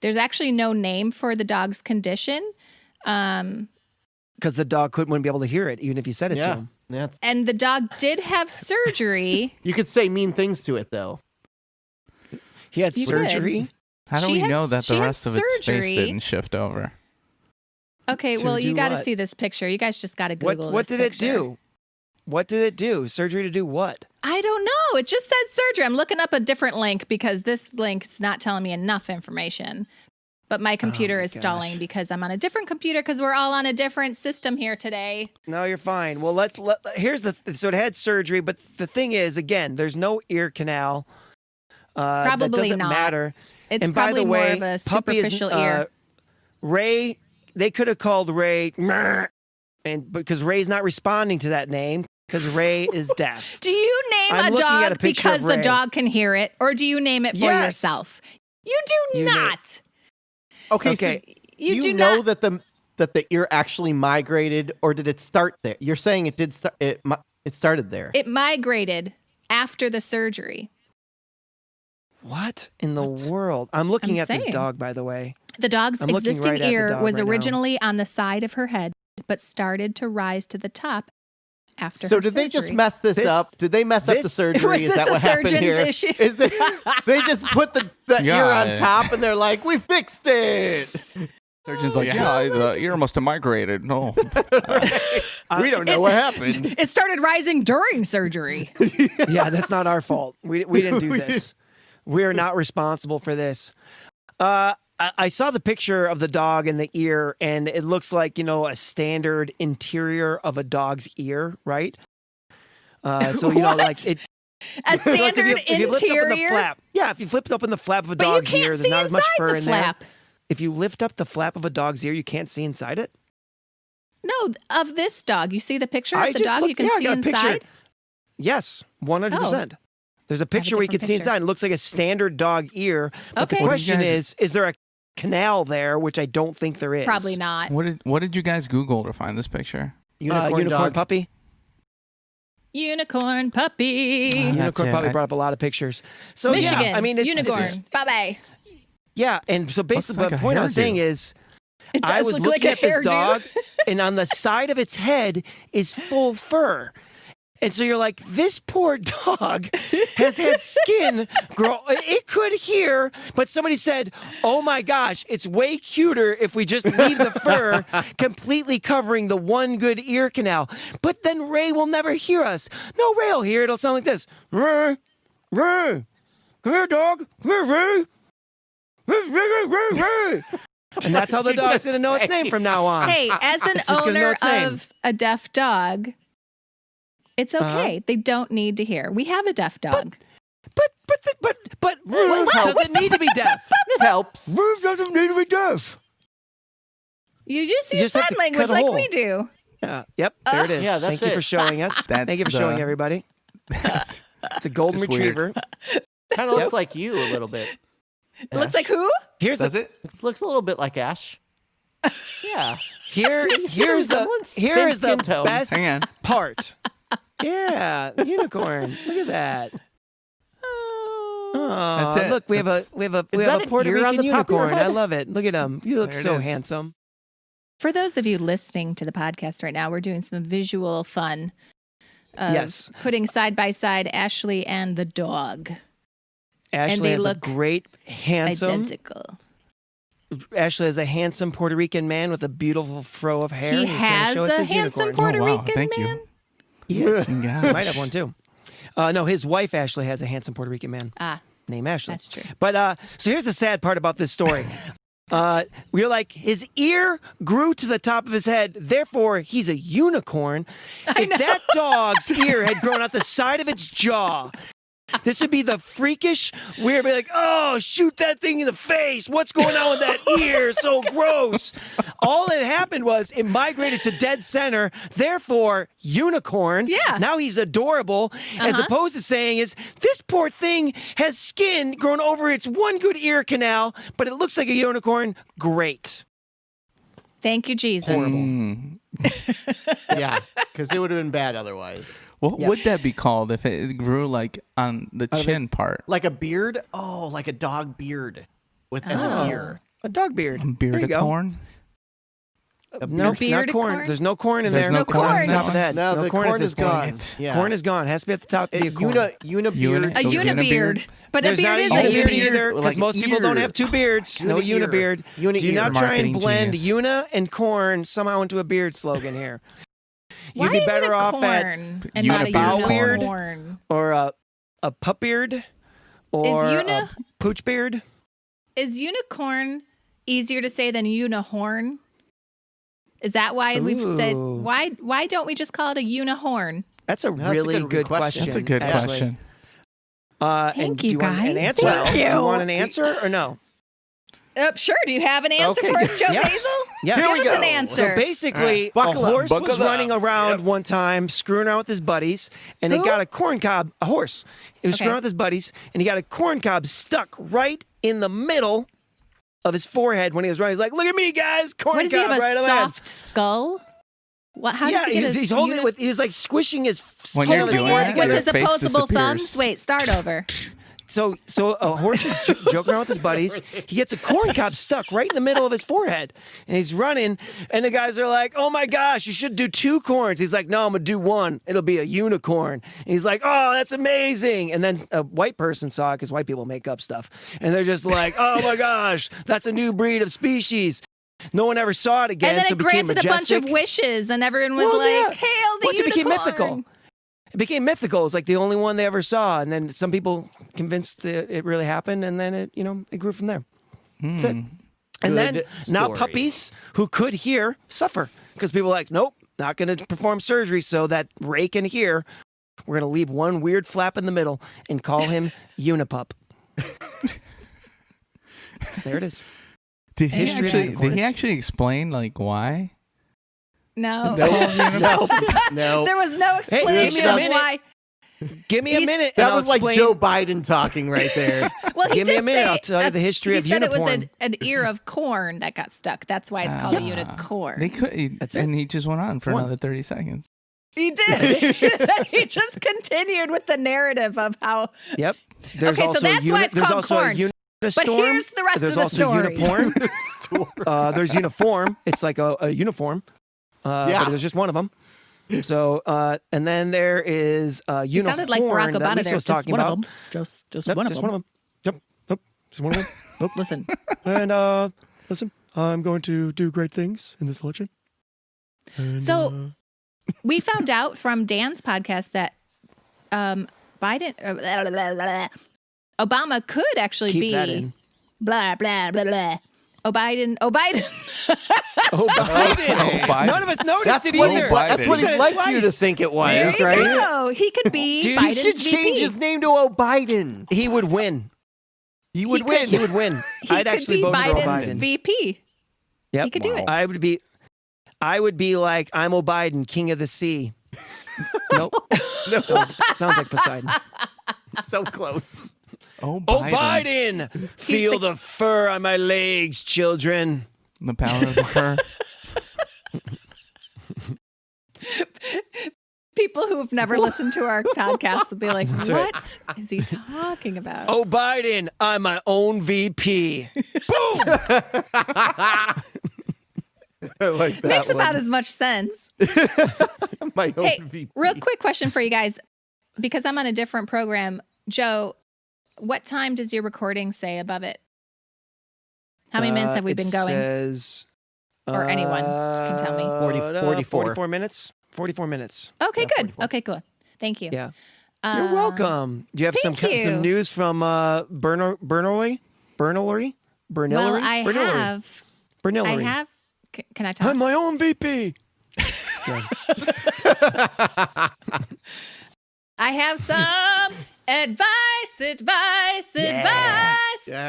There's actually no name for the dog's condition. Because the dog wouldn't be able to hear it, even if you said it to Yeah. him. Yeah. And the dog did have surgery. You could say mean things to it, though. He had You surgery. How do She we had- know that she the had rest of its face surgery. didn't shift over? Okay, To well, you do got to what? see this picture. You guys just got to Google What this did it picture. do? What did it do? Surgery to do what? I don't know. It just says surgery. I'm looking up a different link because this link is not telling me enough information. But my computer my is stalling gosh. because I'm on a different computer because we're all on a different system here today. No, you're fine. Well, here's so it had surgery, but the thing is, again, there's no ear canal. That Probably doesn't not. matter. It's And by probably the way, more of a puppy is, superficial ear. Ray, they could have called Ray, and because Ray's not responding to that name because Ray is deaf. Do you name I'm a looking at a dog picture because of the Ray. dog can hear it, or do you name it for Yes. yourself? You do You name- not. Okay. Okay. So You do you do know not. that the ear actually migrated, or did it start there? You're saying it did start. It started there. It migrated after the surgery. What in the world? I'm looking I'm at this saying. dog, by the way. The dog's I'm looking existing right at the ear dog was right now. originally on the side of her head, but started to rise to the top after So her did they just surgery. mess this This- up? Did they mess up the this- surgery? Was Is this that a what happened surgeon's here? issue? Is they just put the ear on Yeah. top and they're like, we fixed it. Surgeon's like, yeah, the ear must have migrated. No. We don't know what happened. It started rising during surgery. Yeah, that's not our fault. We didn't do this. We are not responsible for this. I saw the picture of the dog and the ear, and it looks like, a standard interior of a dog's ear, right? So, What? like it. A Look, standard if you lift up in the interior. flap, yeah, if you flipped open the flap of a But you dog's can't ear, there's see not as much inside fur the in flap. there. If you lift up the flap of a dog's ear, you can't see inside it. No, of this dog. You see the picture I of the just dog? looked- You can yeah, I see got a picture. inside? Yes, 100%. There's a picture where you can different see picture. inside. It looks like a standard dog ear. But Okay. the What question did you guys- is there a canal there, which I don't think there is. Probably not. What did you guys Google to find this picture? Unicorn dog. puppy. Unicorn puppy. That's Unicorn it. puppy brought up a lot of pictures. So Michigan. yeah, I mean, it's unicorn. just- Bye-bye. yeah, and so basically, like the a point I was hairdo. saying is, It does I was look looking like at a this hairdo. dog, and on the side of its head is full fur. And so you're like, this poor dog has had skin grow. It could hear, but somebody said, oh my gosh, it's way cuter if we just leave the fur completely covering the one good ear canal. But then Ray will never hear us. No, Ray will hear it. It'll sound like this. Ray, Ray, come here, dog. Come here, Ray. Ray, Ray, Ray, Ray. And that's how the What'd you dog's just going to know its say? name from now on. Hey, as an It's just gonna know owner its name. of a deaf dog, it's okay. They don't need to hear. We have a deaf dog. But Ruth doesn't need to be deaf. It helps. Ruth doesn't need to be deaf. You just You use just have sign to language cut a like hole. we do. Yeah. Yep. There it is. Yeah, that's Thank you it. for showing us. That's Thank you for showing the- everybody. That's It's a golden just weird. retriever. Kind of looks like you a little bit. It looks like who? Here's Does the it? It looks a little bit like Ash. Yeah. here's the Same skin tone. best Hang on. part. Yeah, unicorn. Look at that. Oh, That's it. look, we have a that an Puerto ear on Rican the top of your unicorn. I head? love it. Look at him. You look There it so is. handsome. For those of you listening to the podcast right now, we're doing some visual fun. Yes. Putting side by side Ashley and the dog. Ashley has look a great, handsome. Identical. Ashley is a handsome Puerto Rican man with a beautiful fro of hair. He He's trying to has show us a his handsome unicorn. Puerto Oh, wow. Rican Thank you. man. He is. Gosh. Might have one too. No, his wife Ashley has a handsome Puerto Rican man Ah, named Ashley. that's true. But so here's the sad part about this story. We're like, his ear grew to the top of his head, therefore he's a unicorn. If that dog's ear had grown out the side of its jaw, this would be the freakish, weird, be like, oh, shoot that thing in the face. What's going on with that ear? So gross. All that happened was it migrated to dead center, therefore unicorn. Yeah. Now he's adorable, as opposed to saying is, this poor thing has skin grown over its one good ear canal, but it looks like a unicorn. Great. Thank you, Jesus. Yeah, because it would have been bad otherwise. What would that be called if it grew like on the chin part? Like a beard? Oh, like a dog beard with as an ear. A dog beard. There you Bearded go. corn? No, not bearded corn. corn? There's no corn in There's there. no It's corn on in the that top of one? that. No, the corn at this is gone. point. Yeah. Corn is gone. Has to be at the top to be a corn. Unibeard. A unibeard. But There's a beard not is a a unibeard beard. either, because Like most people don't ear. have two beards. No Uni-ear. unibeard. Do Uni-ear. not try and Marketing blend genius. una and corn somehow into a beard slogan here. Why You'd be is better it a off corn at and not a Unibeard corn. unicorn? or a pup beard or a pooch beard. Is unicorn easier to say than Uni-Horn? Is that why we've said Ooh. why don't we just call it a Uni-Horn? That's a That's a really good good question. question. That's a good Ashley. question. Thank And you, do you want an guys. answer? Thank Do you you. want an answer or no? Sure. Do you have an answer Okay, for us, Joe yes. Hazel? Yes. Give Here we us an go. answer. So basically, Buckle a up, horse buckle was up. running around one time, screwing around with his buddies, and he Who? got a corn cob. A horse. He was Okay. screwing around with his buddies, and he got a corn cob stuck right in the middle of his forehead when he was running. He's like, "Look at me, guys! Corn What does he cob have? right A on my head." soft skull? What? How Yeah, does he get he's holding it with. He was like squishing his. When you're holding it doing all that, with together. his your face opposable disappears. thumbs? Wait, start over. So a horse is joking around with his buddies. He gets a corn cob stuck right in the middle of his forehead, and he's running. And the guys are like, "Oh my gosh, you should do two corns." He's like, "No, I'm gonna do one. It'll be a unicorn." And he's like, "Oh, that's amazing!" And then a white person saw it because white people make up stuff, and they're just like, "Oh my gosh, that's a new breed of species." No one ever saw it again. And then so it became granted a bunch majestic. of wishes, and everyone was Well, yeah. like, "Hail the Well, it unicorn!" became mythical. It became mythical. It was like the only one they ever saw, and then some people convinced that it really happened, and then it grew from there. That's it. And then Good now story. puppies who could hear suffer because people are like, nope, not going to perform surgery so that Ray can hear. We're going to leave one weird flap in the middle and call him Unipup. There it is. Did he History of actually? Did unicorns. he actually explain like why? No. No. There was no Hey, give me explanation a of minute. why. Give me a He's- minute. and That I'll was like explain- Joe Biden talking right there. Well, he Give me did a minute. say I'll tell you the history he of said it was unicorn. an ear of corn that got stuck. That's why it's called a unicorn. They could. That's it. And he just went on for One. another 30 seconds. He did. He just continued with the narrative of how. Yep. There's Okay, so also that's why it's there's called also corn. a But Unistorm. here's the rest There's of the also story. Uniform. There's uniform. It's like a uniform. Yeah. But there's just one of them. So and then there is He uniform sounded like Barack that Obama Lisa there. was Just talking one about. of them. Just Nope, one of just them. one of them. Yep. Nope. Just one of them. Nope. Listen. And listen, I'm going to do great things in this election. And, So we found out from Dan's podcast that Biden, Obama could actually keep be that in. blah blah blah blah. Obiden. Oh, Biden. Oh, Biden. None of us noticed That's it what, either. that's what He said he'd it like you to twice. think it was, There you right? go. He could be Dude, Biden's He should VP. change his name to O'Biden. He would win. He would could- win. He would win. He I'd could actually be vote for Biden's Biden. VP. Yep. He could do it. I would be like, I'm Obiden, king of the sea. Nope. No. Sounds like Poseidon. So close. Oh, Oh, Biden. Biden! Feel the fur on my legs, children. The power of the fur. People who've never listened to our podcast will be like, what is he talking about? Oh, Biden, I'm my own VP. Boom! I like that Makes one. about as much sense. My own Hey, VP. real quick question for you guys, because I'm on a different program. Joe, what time does your recording say above it? How many minutes have we been going? Says, Or anyone can tell me. 44 minutes. 44 minutes. Okay, Yeah, good. 44. Okay, cool. Thank you. Yeah. You're welcome. Do you have some thank you. some news from Bernillery? Well, I Bernillery. have. Can I talk? I'm my own VP. I have some advice. Yeah.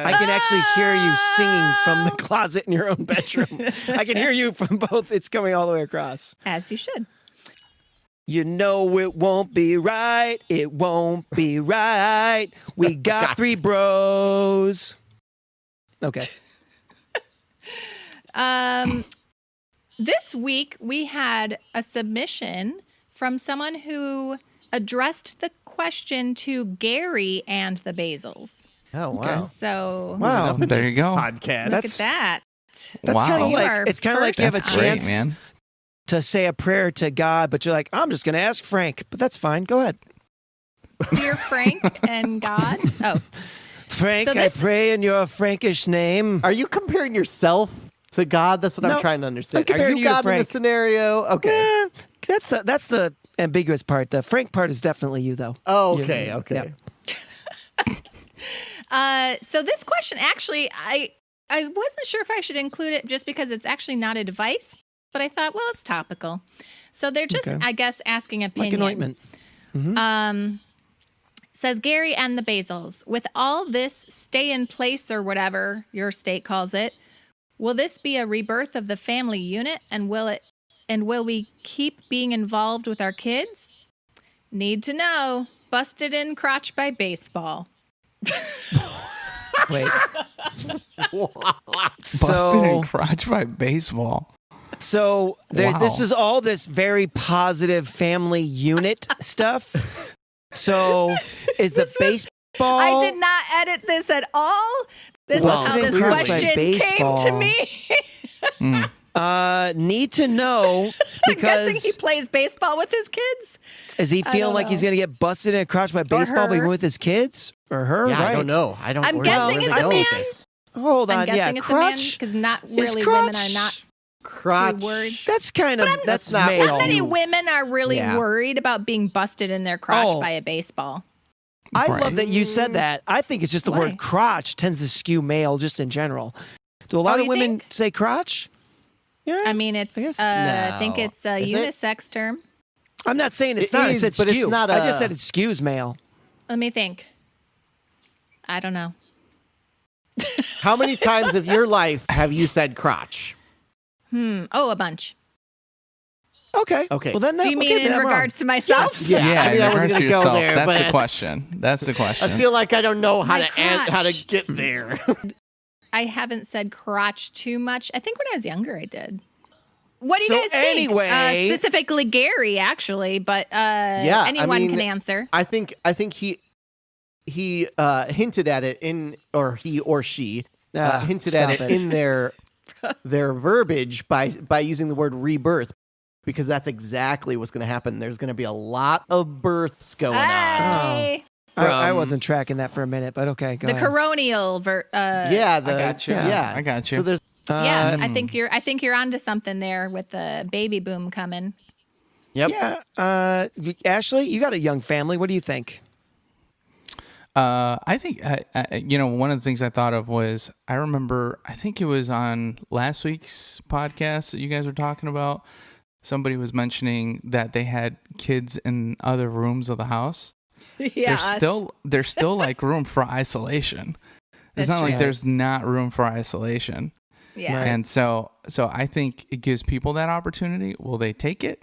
I can actually hear you singing from the closet in your own bedroom. I can hear you from both. It's coming all the way across. As you should. You know it won't be right. It won't be right. We got three bros. Okay. This week we had a submission from someone who addressed the question to Gary and the Basils. Oh, wow. So Wow. There you go. Podcast. look at that. That's kind of You like are it's kind of like you have a first Great, chance man. to say a prayer to God, but you're like, I'm just going to ask Frank, but that's fine. Go ahead. Dear Frank and God. Oh, Frank, So this- I pray in your Frankish name. Are you comparing yourself to God? That's what No, I'm trying to understand. I'm Are comparing you you to God in Frank. this scenario? Okay. Eh, that's the ambiguous part. The Frank part is definitely you, though. Oh, You- okay. Okay. so this question actually, I wasn't sure if I should include it just because it's actually not advice, but I thought, well, it's topical. So they're just, Okay. I guess, asking opinion. Like an ointment. Says Gary and the Basils, with all this stay in place or whatever your state calls it, will this be a rebirth of the family unit and will we keep being involved with our kids? Need to know. Busted in crotch by baseball. Wait. Busted in crotch by baseball. So this Wow. was all this very positive family unit stuff. So is the baseball? I did not edit this at all. This Well, is how busted this in crotch by question came to baseball. me. Need to know I'm guessing because he plays baseball with his kids. is he I feeling don't like he's know. gonna get busted in a crotch by baseball her. even with his kids or her? Yeah, right. I don't know. I don't. I'm where guessing they it's a go with man. this. Hold on, I'm guessing yeah, it's a man crotch. because not Is really crotch. women are not. Crotch. worried. That's kind of that's not male. How many women are really Yeah. worried about being busted in their crotch Oh. by a baseball? I Right. love that you said that. I think it's just the Why? word crotch tends to skew male just in general. Do a lot Oh, of you women think? say crotch? Yeah. I mean, it's. I guess- I think No. it's a Is it? unisex term. I'm not saying it's It not. is, I said but it's skew. not I just a- said it skews male. Let me think. I don't know. How many times of your life have you said crotch? Oh, a bunch. Okay. Okay. Well, then that, Do you mean okay, then in I'm wrong. regards to myself? Yeah, I mean, I in wasn't regards gonna to go yourself. there, That's but the question. That's the question. I feel like I don't know how My how to crotch. get there. I haven't said crotch too much. I think when I was younger, I did. What do you So guys think? anyway- Specifically Gary, actually, but Yeah, I anyone mean, can answer. I think he hinted at it or he or she hinted at stop it in their verbiage by using the word rebirth, because that's exactly what's going to happen. There's going to be a lot of births going on. Hey, I From- wasn't tracking that for a minute, but okay, go the ahead. coronial. Yeah, I got you. Yeah, I got you. So there's Yeah, I think you're onto something there with the baby boom coming. yep. Yeah. Ashley, you got a young family. What do you think? I think, one of the things I thought of was, I remember, I think it was on last week's podcast that you guys were talking about. Somebody was mentioning that they had kids in other rooms of the house. Yeah, There's still like room for isolation. It's That's not like true. there's not room for isolation. yeah. Right. And so I think it gives people that opportunity. Will they take it?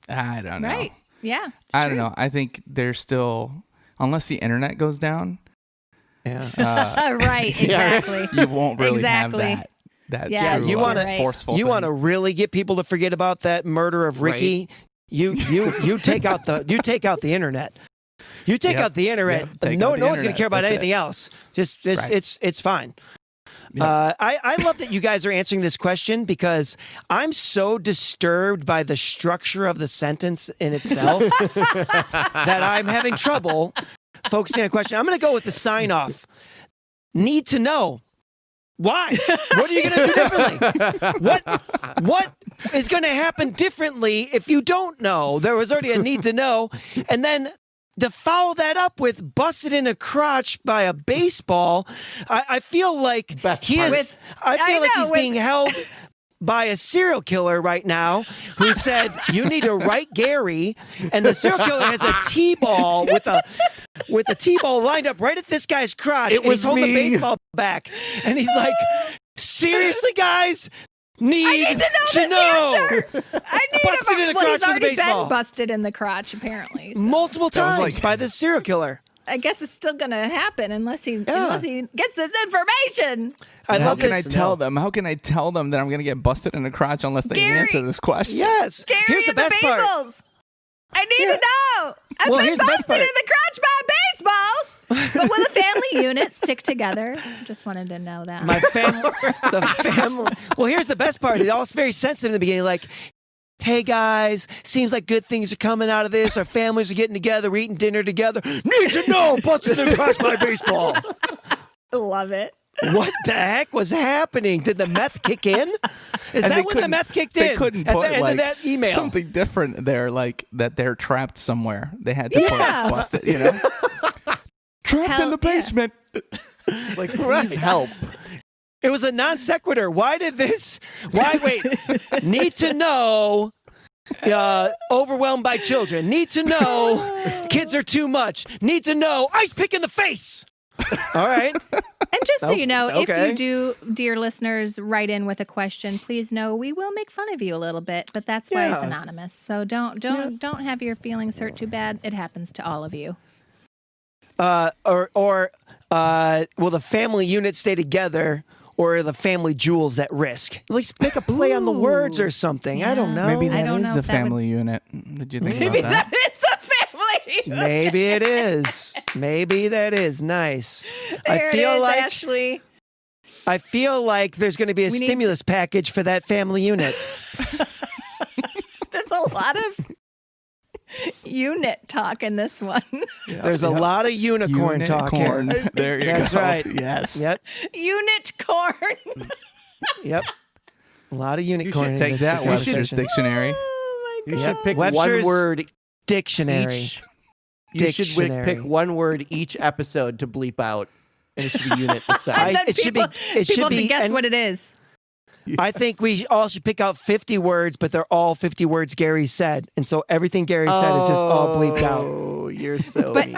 I don't know. Right. Yeah. it's I true. don't know. I think there's still, unless the internet goes down, Yeah. Right. Exactly. you won't really Exactly. have that Yeah, true, you wanna- Right. forceful You thing. want to really get people to forget about that murder of Ricky? You take out the internet. You take out the internet. No one's going to care about anything else. Just right. It's fine. Yep. I love that you guys are answering this question because I'm so disturbed by the structure of the sentence in itself that I'm having trouble focusing on a question. I'm going to go with the sign off. Need to know. Why? What are you going to do differently? What is going to happen differently if you don't know? There was already a need to know. And then to follow that up with busted in a crotch by a baseball, I feel like he's being held by a serial killer right now who said, you need to write Gary. And the serial killer has a T-ball with a T-ball lined up right at this guy's crotch. He's holding the baseball back. And he's like, seriously, guys? I need to know. Busted in the crotch with a baseball. Been busted in the crotch, apparently. So. Multiple times by this serial killer. I guess it's still going to happen unless he gets this information. How can I tell them that I'm going to get busted in the crotch unless they answer this question? Yes. Gary, here's the best part. I need to know. I've been busted in the crotch by a baseball. But will the family unit stick together? Just wanted to know that. The family. Well, here's the best part. It all was very sensitive in the beginning. Like, hey guys, seems like good things are coming out of this. Our families are getting together, we're eating dinner together. Need to know. Busted in the crotch by baseball. Love it. What the heck was happening? Did the meth kick in? Is that when the meth kicked in? They couldn't at put the end of that email. Something different there, like that they're trapped somewhere. They had to put busted, you know? Trapped in the basement. Yeah. Like, please help. It was a non sequitur. Wait. Need to know. Overwhelmed by children. Need to know. Kids are too much. Need to know. Ice pick in the face. All right. And just so you know, if you do, dear listeners, write in with a question, please know we will make fun of you a little bit, but that's why it's anonymous. So don't have your feelings hurt too bad. It happens to all of you. Will the family unit stay together, or are the family jewels at risk? At least pick a play on the words or something. Yeah. I don't know. Maybe that is the family unit. Did you think maybe about that? That is the family unit. Maybe it is. Maybe that is nice. Ashley. I feel like there's going to be a stimulus package for that family unit. There's a lot of unit talk in this one. There's a lot of Uni-Corn talk here. There you go. That's right. Yes. Yep. Uni-Corn. Yep. A lot of Uni-Corn. You should take that Webster's dictionary. Oh my God. You should pick Webster's one word dictionary. You should pick one word each episode to bleep out, and it should be unit this time. It should be guess what it is. I think we all should pick out 50 words, but they're all 50 words Gary said. And so everything Gary said is just all bleeped out. Oh, you're so mean.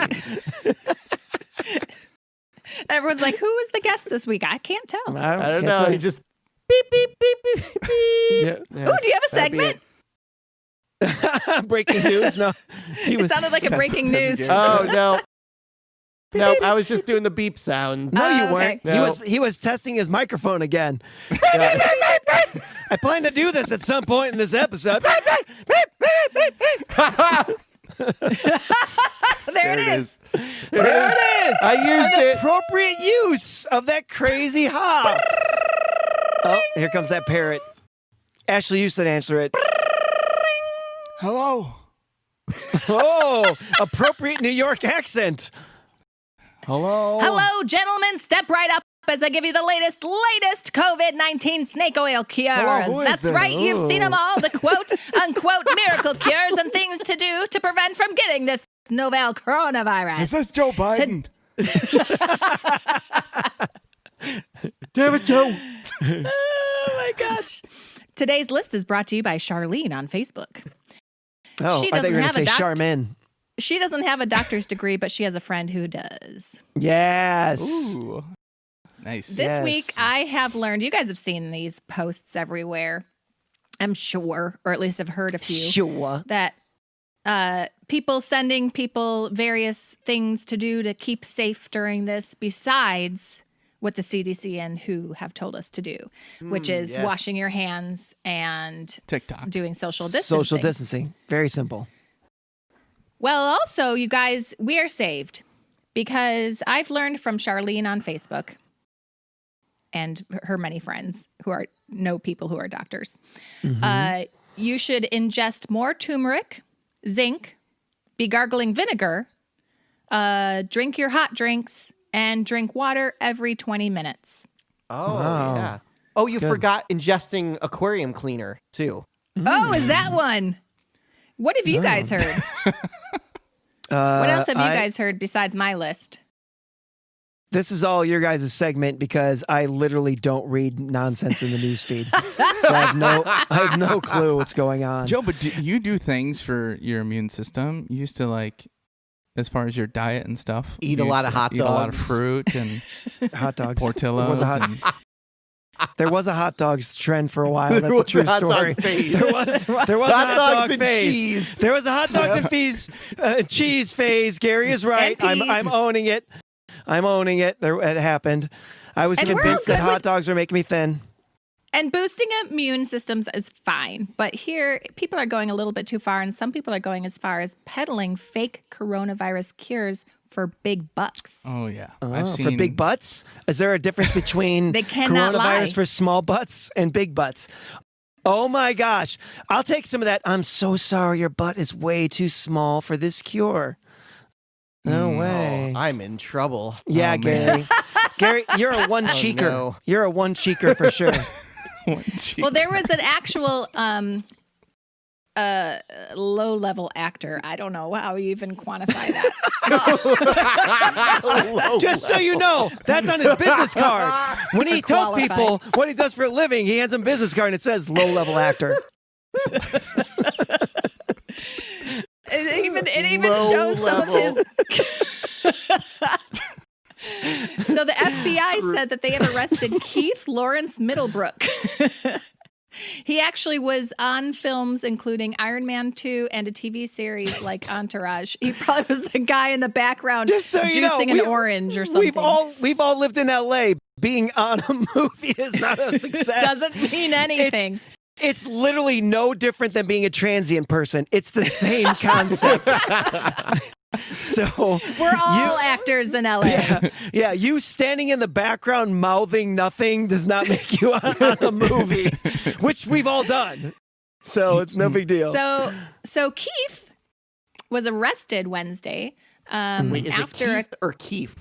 Everyone's like, who was the guest this week? I can't tell. I don't know. He just beep, beep, beep, beep, beep. Yeah. Oh, do you have a segment? Breaking news? No. It sounded like a breaking news. Oh, no. No, I was just doing the beep sound. No, you weren't. Okay. No. He was testing his microphone again. I plan to do this at some point in this episode. There it is. There it is. I used it. Appropriate use of that crazy hop. Oh, here comes that parrot. Ashley, you said answer it. Hello. Oh, appropriate New York accent. Hello, gentlemen. Step right up as I give you the latest COVID-19 snake oil cures. Hello, That's right. You've seen them all. The quote-unquote miracle cures and things to do to prevent from getting this novel coronavirus. Is this Joe Biden? Damn it, Joe. Oh, my gosh. Today's list is brought to you by Charlene on Facebook. Oh, I thought you were going to say Charmin. She doesn't have a doctor's degree, but she has a friend who does. Yes. Ooh. Nice. This week, I have learned, you guys have seen these posts everywhere, I'm sure, or at least have heard a few. Sure. That people sending people various things to do to keep safe during this, besides what the CDC and WHO have told us to do, which is yes. washing your hands and TikTok. doing social distancing. Social distancing. Very simple. Well, also, you guys, we are saved because I've learned from Charlene on Facebook and her many friends who know people who are doctors. You should ingest more turmeric, zinc, be gargling vinegar, drink your hot drinks, and drink water every 20 minutes. Oh, Wow. yeah. Oh, you good. forgot ingesting aquarium cleaner, too. Oh, is that one? What have you guys heard? What else have you guys heard besides my list? This is all your guys' segment because I literally don't read nonsense in the news feed. So I have no clue what's going on. Joe, but you do things for your immune system. You used to like, as far as your diet and stuff, Eat you a lot used of to hot eat a lot of dogs. fruit and Hot dogs. Portillo's. There was a hot dogs trend for a while. There That's a was true a hot dog story. phase. There was a Hot hot dogs dog and phase. cheese. There was a hot dogs and cheese phase. Gary is right. And peas. I'm owning it. I'm owning it. It happened. I was And we're all convinced that good hot with- dogs are making me thin. And boosting immune systems is fine. But here, people are going a little bit too far. And some people are going as far as peddling fake coronavirus cures for big bucks. Oh yeah, For big butts? Is there a difference between They cannot coronavirus lie. for small butts and big butts? Oh my gosh. I'll take some of that. I'm so sorry. Your butt is way too small for this cure. No way. I'm in trouble. Yeah, Oh, Gary. man. Gary, you're a one cheeker. no. You're a one cheeker for sure. Well, there was an actual low-level actor. I don't know how you even quantify that. Just so you know, that's on his business card. When he tells Qualified. people what he does for a living, he hands them a business card and it says low-level actor. It even shows some of his. So the FBI said that they have arrested Keith Lawrence Middlebrook. He actually was on films including Iron Man 2 and a TV series like Entourage. He probably was the guy in the background Just so you know, juicing an orange or something. We've all lived in LA. Being on a movie is not a success. Doesn't mean anything. It's literally no different than being a transient person. It's the same concept. So We're all actors in LA. yeah, you standing in the background mouthing nothing does not make you on a movie, which we've all done. So it's no big deal. So Keith was arrested Wednesday. Wait, is after it Keith or Keith?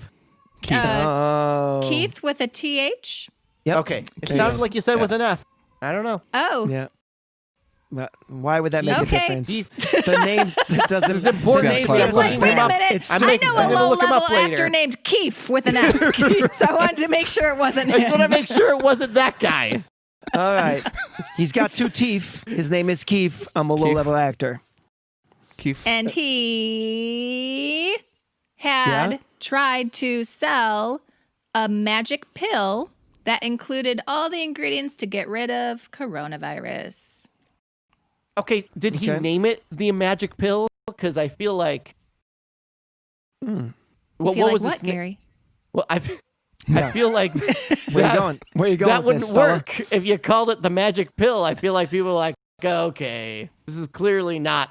Keith with a TH. Yep. Okay. It There you sounded go. like you said with an F. I don't know. Oh, Yeah. But why would that make Okay. a difference? The names that doesn't. This is important. the names It's It's just like, Look wait him a up. minute. It's I just- know I'm a gonna look him up low-level later. actor named Keith with an F. So I wanted to make sure it wasn't I just want to him. make sure it wasn't that guy. All right. He's got 2 teeth. His name is Keith. I'm a low-level actor. Keith. And he had Yeah? tried to sell a magic pill that included all the ingredients to get rid of coronavirus. Okay, did he Okay. name it the magic pill? Because I feel like. Hmm. What, Feel like was what, its name? Gary? Well, I Yeah. feel like Where you going? Where you going that with this, wouldn't fella? work if you called it the magic pill. I feel like people are like, okay, this is clearly not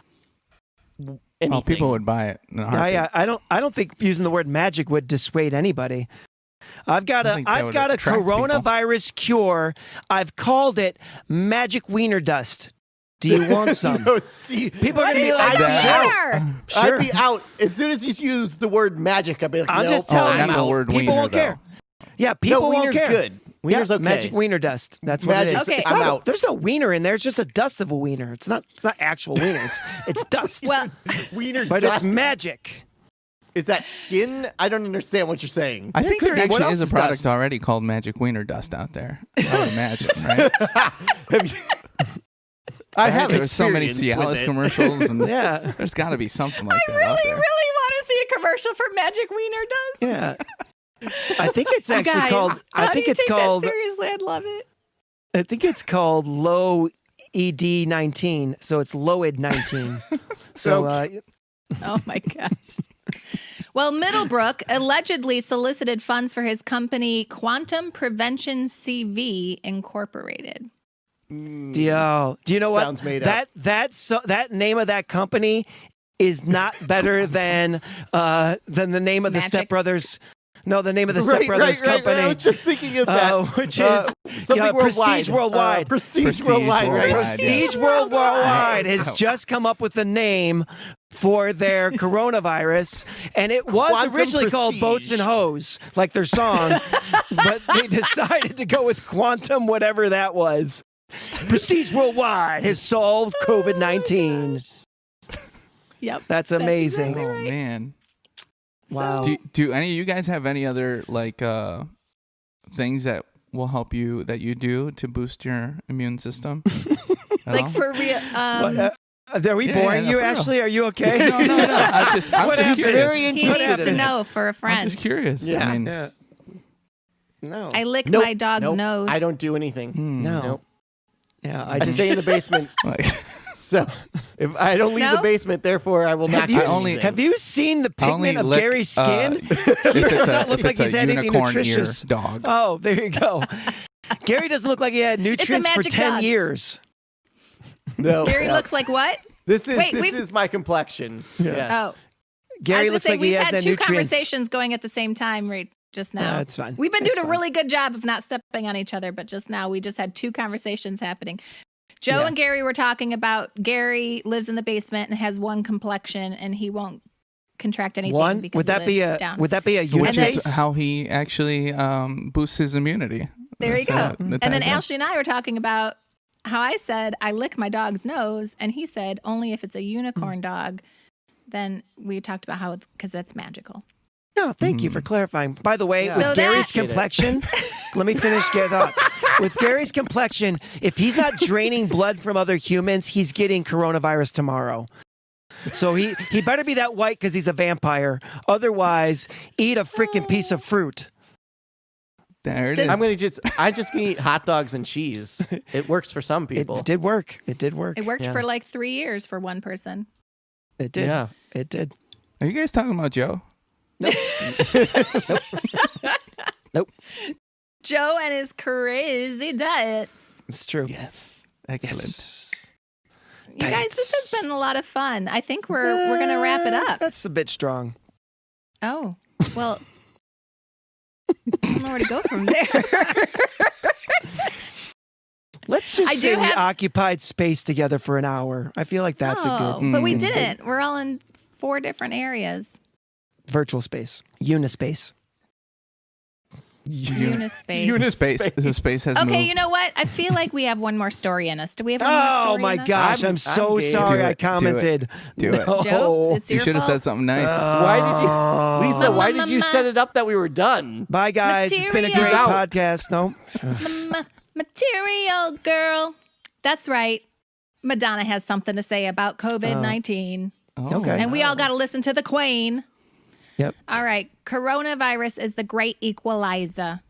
anything. Oh, people would buy it. In a heartbeat. Yeah, I don't think using the word magic would dissuade anybody. I've got I a think that would attract people. coronavirus cure. I've called it magic wiener dust. Do you want some? No, see, People are gonna be like, I'd be out. Wiener! Sure. I'd be out as soon as you use the word magic. I'd be like, I'm no, just telling not you, the word people wiener, won't care. though. Yeah, people no, won't wiener's care. good. Wiener's Yeah, okay. magic wiener dust. That's what Magic- it is. Okay. It's I'm not- out. There's no wiener in there. It's just a dust of a wiener. It's not actual wiener. It's dust. Well, Wiener but dust. it's magic. Is that skin? I don't understand what you're saying. I Yeah, think could there be. What actually is else a is product dust? already called Magic Wiener Dust out there. I would imagine, right? Have you- I have There's so many experience with Cialis it. commercials, and Yeah. there's got to be something like that out really, there. really want to see a commercial for Magic Wiener Dust. Yeah. I think it's actually Guys, called. how I do think you it's take that called. seriously, I'd love it. I think it's called low ED 19. So it's low ed 19. So Oh my gosh. Well, Middlebrook allegedly solicited funds for his company Quantum Prevention CV Incorporated. Do you know what? Sounds made up. That name of that company is not better than the name of the Magic. Step Brothers. No, the name of the Step Brothers company. Right. I was just thinking of that. Which is something Prestige Worldwide. Prestige Worldwide, right? Prestige Worldwide has just come up with a name for their coronavirus, and it was Quantum originally called Prestige. Boats and Hose, like their song, but they decided to go with Quantum, whatever that was. Prestige Worldwide has solved COVID-19. Yep. That's amazing. exactly Oh right. man. Wow. Do any of you guys have any other like things that will help you that you do to boost your immune system? At Like all? for real. Are we boring yeah, you, for real. Ashley? Are you okay? No. I'm just What happened? curious. Very He interested needs to in know this. for a I'm friend. just curious. Yeah. I mean, Yeah. No. I lick Nope. my dog's Nope. nose. I don't do anything. No. Nope. Yeah, I stay in the basement. like, So if I don't leave No? the basement, therefore I will not do anything. Have you seen the I only pigment of lick, Gary's skin? if He it's does a, not look if like it's he's a had anything unicorn nutritious. ear dog. Oh, there you go. Gary doesn't look like he had nutrients for magic 10 dog. years. No. Gary no. looks like what? This is Wait, this we've- is my complexion. Yes. Oh, Gary I was looks gonna say, like he we've has had that two nutrients. conversations going at the same time right just now. That's fine. We've been It's doing a fine. really good job of not stepping on each other, but just now we just had two conversations happening. Joe Yeah. and Gary were talking about Gary lives in the basement and has one complexion and he won't contract anything One? because Would that he be lives a down. would that be a Which uniface? is how he actually boosts his immunity. There you That's go. how it And then ties in. Ashley and I were talking about how I said I lick my dog's nose, and he said only if it's a unicorn dog. Then we talked about how because that's magical. No, thank you for clarifying. By the way, Yeah. with So Gary's that- complexion, let me finish Gary's thought. With Gary's complexion, if he's not draining blood from other humans, he's getting coronavirus tomorrow. So he better be that white because he's a vampire. Otherwise, eat a freaking piece of fruit. There it Does- is. I'm just gonna eat hot dogs and cheese. It works for some people. It did work. It did work. It worked Yeah. for like 3 years for one person. It did. Yeah. It did. Are you guys talking about Joe? Nope. Joe and his crazy diets. It's true. Yes. Excellent. Yes. You guys, this has been a lot of fun. I think we're gonna wrap it up. That's a bit strong. Oh, well, I don't know where to go from there. Let's just I say do we have- occupied space together for an hour. I feel like that's a good But we Mm. didn't. We're all in 4 different areas. virtual space, unispace. Unispace. Unispace. The space has Okay, moved. you know what? I feel like we have one more story in us. Do we have one more Oh story my in us? gosh! I'm I'm so game. sorry Do I it. Do it. commented. Do it. No. Joe, it's You your should have fault. said something nice. Why did you, Lisa? Why did you Mama. set it up that we were done? Bye guys. It's been a great Material. podcast. No. Material girl. That's right. Madonna has something to say about COVID-19. Oh, Okay. And we all got to listen to the queen. Yep. All right. Coronavirus is the great equalizer,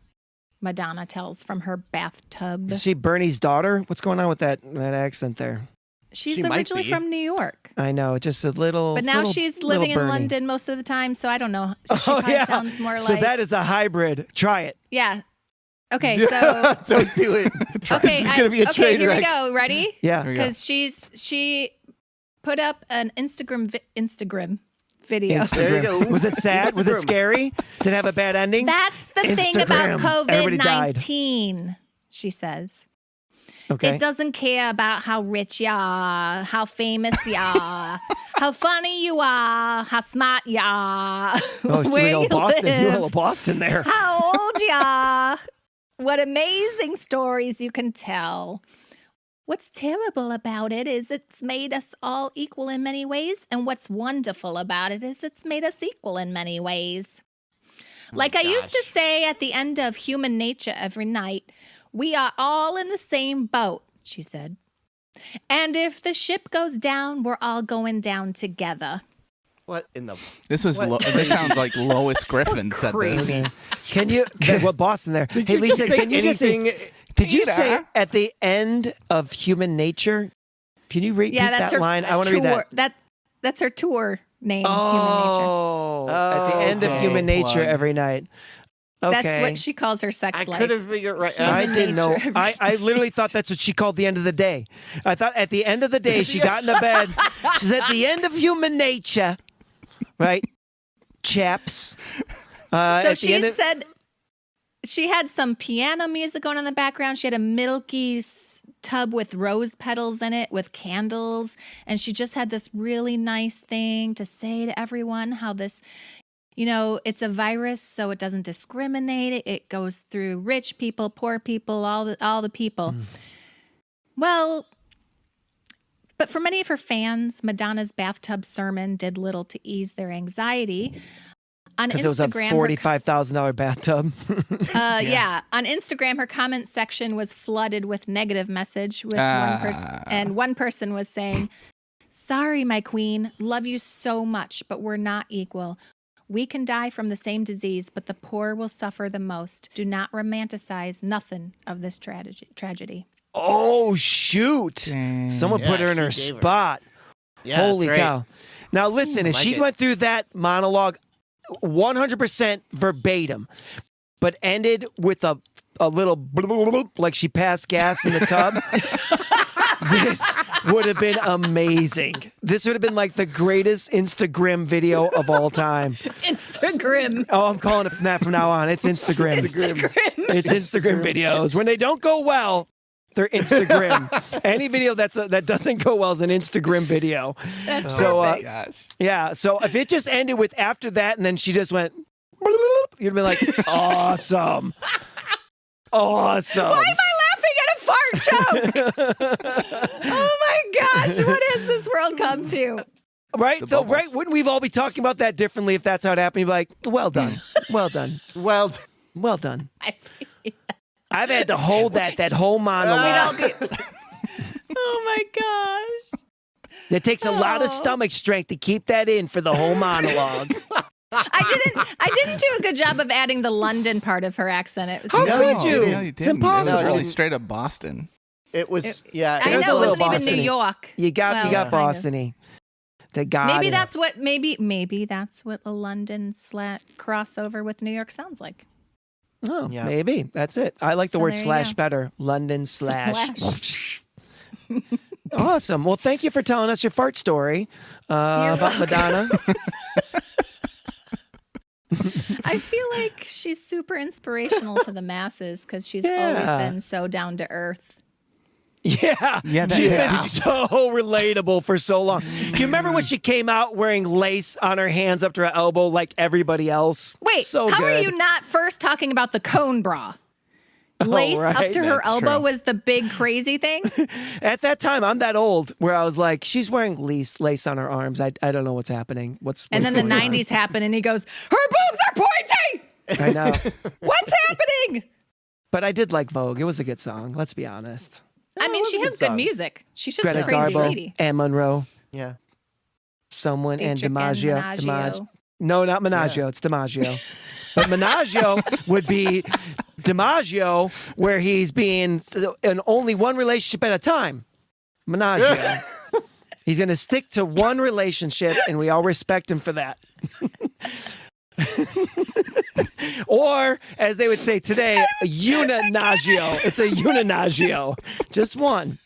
Madonna tells from her bathtub. Is she Bernie's daughter? What's going on with that accent there? She's She might originally be. from New York. I know, just a little. But now little- she's little living in Bernie. London most of the time, so I don't know. She Oh probably yeah. sounds more So like that is a hybrid. Try it. yeah. Okay, so Don't do it. okay, This is gonna be a okay, train here we wreck. go. Ready? Yeah. Here we go. Because she put up an Instagram video. There you go. Was it sad? Was it Instagram. scary? Did it have a bad ending? That's the thing about Instagram. Everybody died. COVID-19, she says. Okay. It doesn't care about how rich you are, how famous you are, how funny you are, how smart you are, Oh, you where were you Boston. You were a live, little Boston there. how old you are, what amazing stories you can tell. What's terrible about it is it's made us all equal in many ways, and what's wonderful about it is it's made us equal in many ways. Like I used to gosh. say at the end of Human Nature every night, we are all in the same boat, she said. And if the ship goes down, we're all going down together. What in the This was. What? This sounds like Lois Griffin said this. crazy? Can you? Well, Boston there. Did hey, you Lisa, just say can you just anything? say? Did you say Peter? at the end of Human Nature? Can you repeat Yeah, that's that her line? I want to read tour. that. That's her tour name, Oh, at the end of Okay. Human Nature Plug. every night. Human Nature. Okay. That's what she calls her sex I life. could have figured right. I Human didn't know. nature. I literally thought that's what she called the end of the day. I thought at the end of the day, she got into bed. She's at the end of Human Nature, right? Chaps. So At the she end of- said she had some piano music going on in the background. She had a milky tub with rose petals in it with candles. And she just had this really nice thing to say to everyone how this, it's a virus, so it doesn't discriminate. It goes through rich people, poor people, all the people. Well, but for many of her fans, Madonna's bathtub sermon did little to ease their anxiety. On Because it was a Instagram, $45,000 bathtub. yeah. On Instagram, her comment section was flooded with negative message with one person, and one person was saying, "Sorry, my queen, love you so much, but we're not equal. We can die from the same disease, but the poor will suffer the most. Do not romanticize nothing of this tragedy." Oh, shoot. Dang. Someone put Yeah, her in her she gave her. spot. Yeah, Holy that's right. cow. Now, listen, if like she it. went through that monologue 100% verbatim, but ended with a little like she passed gas in the tub, this would have been amazing. This would have been like the greatest InstaGrim video of all time. Instagram. Oh, I'm calling it from that from now on. It's Instagram. It's Instagram videos. When they don't go well, they're Instagram. Any video that doesn't go well is an Instagram video. That's So, perfect. Gosh. Yeah. So if it just ended with after that and then she just went, you'd be like, awesome. Awesome. Why am I laughing at a fart joke? Oh my gosh, what has this world come to? Right? The So, bubbles. right? Wouldn't we have all be talking about that differently if that's how it happened? You'd be like, well done. Well done. Well, Well done. I've had to hold that whole monologue. Oh my gosh. It takes a lot of stomach strength to keep that in for the whole monologue. I didn't do a good job of adding the London part of her accent. It was How No, could you? no, you It's didn't. impossible. It was really No. straight up Boston. it was. Yeah, I It was know a it little wasn't even Boston-y. New York. You got Well, kind of. Boston-y. They got Maybe it. that's what maybe that's what a London crossover with New York sounds like. Oh, Yeah. maybe. That's it. I like the So word there you slash go. better. London slash. Awesome. Well, thank you for telling us your fart story about welcome. Madonna. I feel like she's super inspirational to the masses because she's always Yeah. been so down to earth. Yeah. Yeah, She's yeah. been so relatable for so long. Do you remember when she came out wearing lace on her hands up to her elbow like everybody else? Wait, so how good. are you not first talking about the cone bra? Lace up right. to her That's elbow true. was the big crazy thing. At that time, I'm that old where I was like, she's wearing lace on her arms. I don't know what's happening. And then the going on? 90s happened, and he goes, "Her boobs are pointy. I know. What's happening?" But I did like Vogue. It was a good song. Let's be honest. I mean, was she a good has good song. music. She's just Greta a crazy Garbo, lady. Anne Monroe, yeah. someone, and Dietrich DiMaggio. and Managio. No, not Managio. It's DiMaggio. But Managio would be DiMaggio, where he's being in only one relationship at a time. Managio. He's going to stick to one relationship, and we all respect him for that. Or, as they would say today, a uninagio. It's a uninagio. Just one.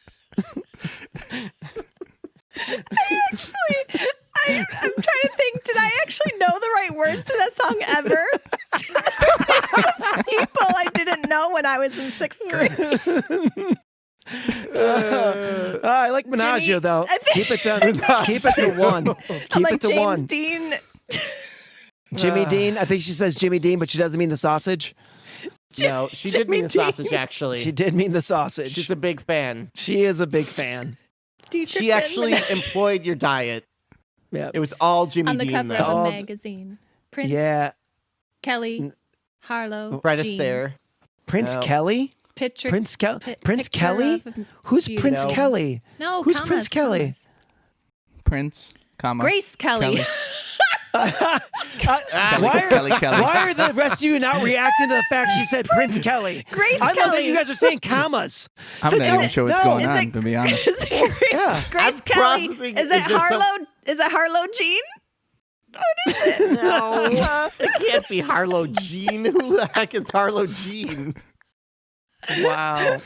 I'm trying to think, did I actually know the right words to that song ever? People I didn't know when I was in 6th grade. I like Managio, Jimmy, though. I think- Keep it to one. I'm Keep like it to James one. Dean. Jimmy Dean. I think she says Jimmy Dean, but she doesn't mean the sausage. No, she did mean the Jimmy Dean. sausage. Actually, She did mean the sausage. she's a big fan. She is a big fan. Dietrich She and actually Managio. employed your diet. Yeah. It was all Jimmy on the Dean, cover though. of a Oh, magazine. Prince, Yeah. Kelly, Harlow, Fred Jean. Astaire. Prince No. Kelly? Picture, Prince Kelly? pi- Prince picture Kelly? of a Who's beauty. Prince No. Kelly? No, Who's commas, Prince Kelly? commas. Prince, comma. Grace Kelly. Kelly, Why Kelly. are the rest of you not reacting to the fact she said Prince Kelly? Grace I love Kelly. that you guys are saying commas. I'm not even sure what's No, going is on, it- to be honest. Is it Yeah. Grace I'm Kelly? processing- Is it is there some- Harlow? Is it Harlow Jean? No, it can't be Harlow Jean. Who the heck is Harlow Jean? Wow.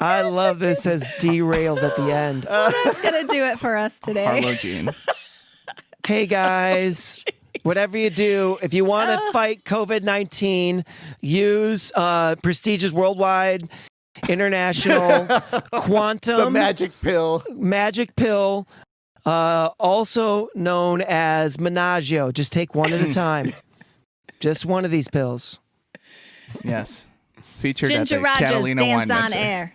I love this as derailed at the end. That's going to do it for us today. Harlow Jean. Hey, guys. Whatever you do, if you want to fight COVID-19, use prestigious worldwide, international, quantum. The magic pill. Magic pill, also known as Managio. Just take one at a time. Just one of these pills. Yes. Featured Ginger at the Rogers Catalina dance Wine on Mixer. air.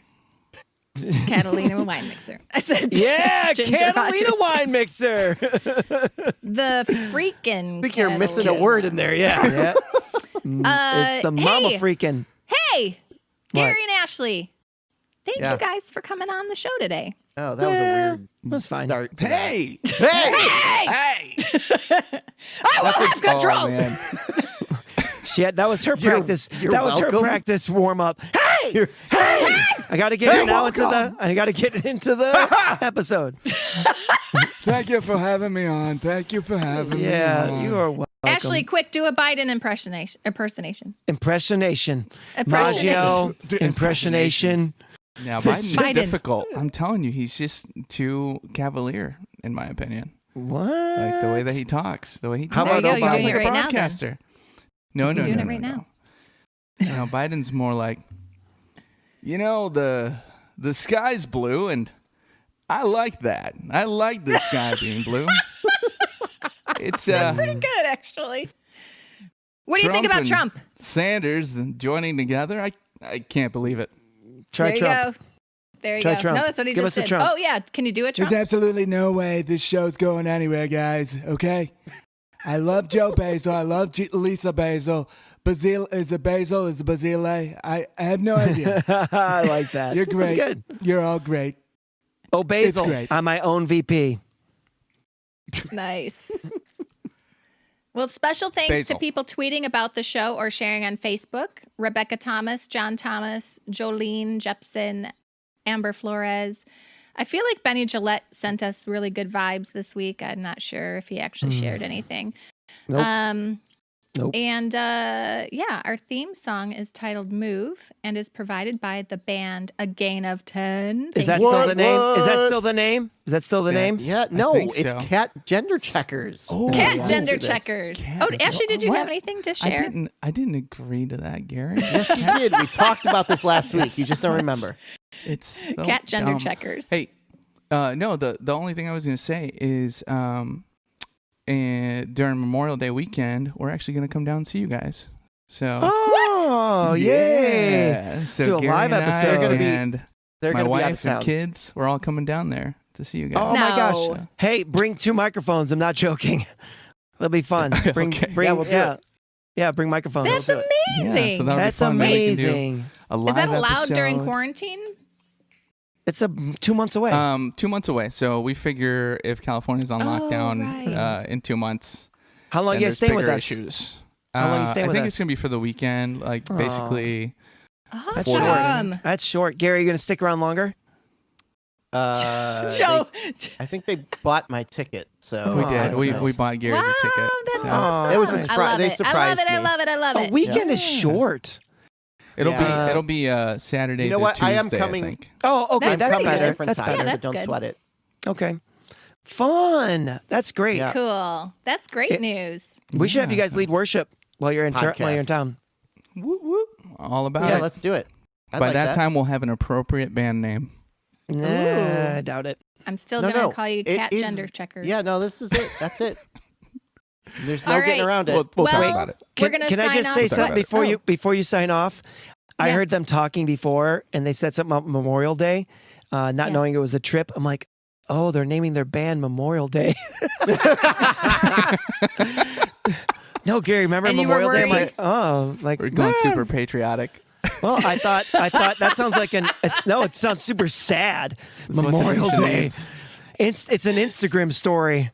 Catalina wine mixer. I said, Yeah, Ginger Catalina Rogers wine mixer. The freaking. I think you're missing a word in there. Yeah. Yeah. It's the mama hey. freaking. Hey, What? Gary and Ashley. Thank Yeah. you guys for coming on the show today. Oh, that was a weird That's fine. start. Hey! Hey! Hey! I will have control. Oh, man. That was her practice. you're That was her welcome. practice warm up. Hey! Hey! I got to get it now into the. I got to get it into the episode. Thank you for having me on. Thank you for having me Yeah, on. you are welcome. Ashley, quick, do a Biden impersonation. Impressionation. Impersonation. Maggio. Impressionation. Now, Biden's Biden. difficult. I'm telling you, he's just too cavalier, in my opinion. What? Like the way that he talks, the way he How talks. about There you go, you're Obama? doing it right now, then. broadcaster. No, You're doing it right now. No, Biden's more like, the sky's blue, and I like that. I like the sky being blue. It's Pretty good, actually. What do you think about and Trump? Sanders and joining together. I can't believe it. Try there Trump. you go. There you Try go. Trump. No, that's what he Give just us a did. Trump. Oh, yeah. Can you do it, Trump? There's absolutely no way this show's going anywhere, guys. Okay? I love Joe Basil. I love Lisa Basil. Basil is it Basil? Is it Basile? I have no idea. I like that. You're great. That's good. You're all great. Oh, Basil. It's great. I'm my own VP. Nice. Well, special thanks Basil. to people tweeting about the show or sharing on Facebook. Rebecca Thomas, John Thomas, Jolene Jepson, Amber Flores. I feel like Benny Gillette sent us really good vibes this week. I'm not sure if he actually shared anything. Nope. Nope. And our theme song is titled Move and is provided by the band A Gain of 10. Is that Thank you, still guys. the name? Is that What? still the name? Is that still the Yeah. name? Yeah, no, think it's so. cat gender checkers. Oh, Cat yeah. gender Do this. checkers. Cat- Ashley, did you What? have anything to share? I didn't agree to that, Gary. Yes, you did. We talked about this last week. You just don't remember. It's so Cat gender dumb. checkers. Hey, no, the only thing I was gonna say is, and during Memorial Day weekend, we're actually gonna come down and see you guys. So Oh, yay. yeah, so Do a Gary live and I episode. They're gonna be- and They're my going to be out of wife and town. kids, we're all coming down there to see you guys. Oh my No. gosh. Hey, bring 2 microphones. I'm not joking. That'll be fun. Bring, Okay. bring, Yeah, we'll do it. Yeah, bring microphones. That's do it. amazing. Yeah, so that'll be That's fun. Then we can do amazing. a live Is that allowed during episode. quarantine? It's 2 months away. 2 months away. So we figure if California's on lockdown right. in 2 months, How long then you guys there's staying with bigger us? issues. How long you staying I with think us? it's gonna be for the weekend, like basically. That's Awesome. That's short. Gary, you going to stick around longer? Joe. I think they bought my ticket. So We Oh, did. that's We nice. we bought Gary Wow, the ticket. that's so awesome. It was a I surprise. love They it. I love surprised it. I me. love it. I love A it. weekend is Yeah. short. It'll Yeah. be Saturday. You know to what? I Tuesday, am coming- I think. Oh, okay. That's That's pretty better. good. different That's times, better. Yeah, so that's don't good. sweat it. Okay. Fun. That's great. Yeah. Cool. That's great It- news. We should have you guys lead worship while you're in Podcast. town. Whoop, whoop. All about Yeah, it. let's do it. I'd By like that time, we'll have an appropriate band name. Nah, I doubt it. I'm still No, going to no, call you it cat is- gender checkers. Yeah, no, this is it. That's it. There's no All getting right. around it. We'll Well, talk about it. We're going to Can sign I just off. say Talk something about it. before you sign off? I Yeah. heard them talking before, and they said something about Memorial Day, not Yeah. knowing it was a trip. I'm like, oh, they're naming their band Memorial Day. No, Gary, remember And you were Memorial Day? I'm worried? like, oh, like We're going "Man." super patriotic. Well, I thought that sounds like it sounds super sad. That's what that Memorial usually Day. means. It's an Instagram story.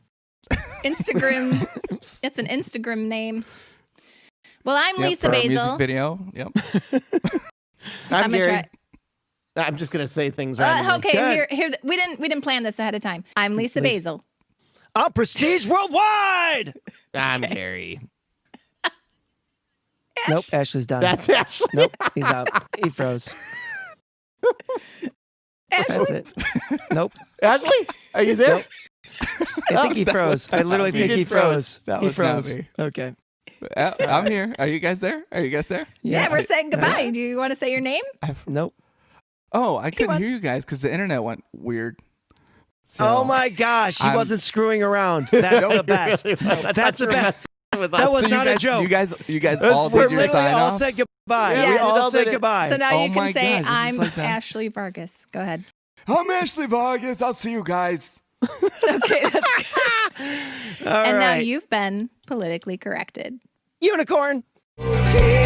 Instagram. It's an Instagram name. Well, I'm Yep, Lisa for our Basil. music video. Yep. I'm gonna Gary. try- I'm just gonna say things randomly. Okay, Good. here we didn't plan this ahead of time. I'm Lisa Lisa- Basil. I'm Prestige Worldwide. I'm Gary. Nope, Ashley's done. That's Ashley. Nope, he's out. He froze. That's it. Nope. Ashley, are you there? Nope. I think he froze. I literally think he froze. That He was not froze. me. Okay. I'm here. Are you guys there? Yeah, we're saying goodbye. Do you want to say your name? Nope. Oh, I couldn't wants- hear you guys because the internet went weird. So, Oh my gosh, he I'm- wasn't screwing around. That's the best. That's the best. That was So not a joke. You guys all We're did your literally sign all offs? said goodbye. Yeah, we we all all said did it. goodbye. So now Oh you my can say, God, this is I'm like that. Ashley Vargas. Go ahead. I'm Ashley Vargas. I'll see you guys. Okay, that's good. All And now right. you've been politically corrected. Uni-Corn. Okay.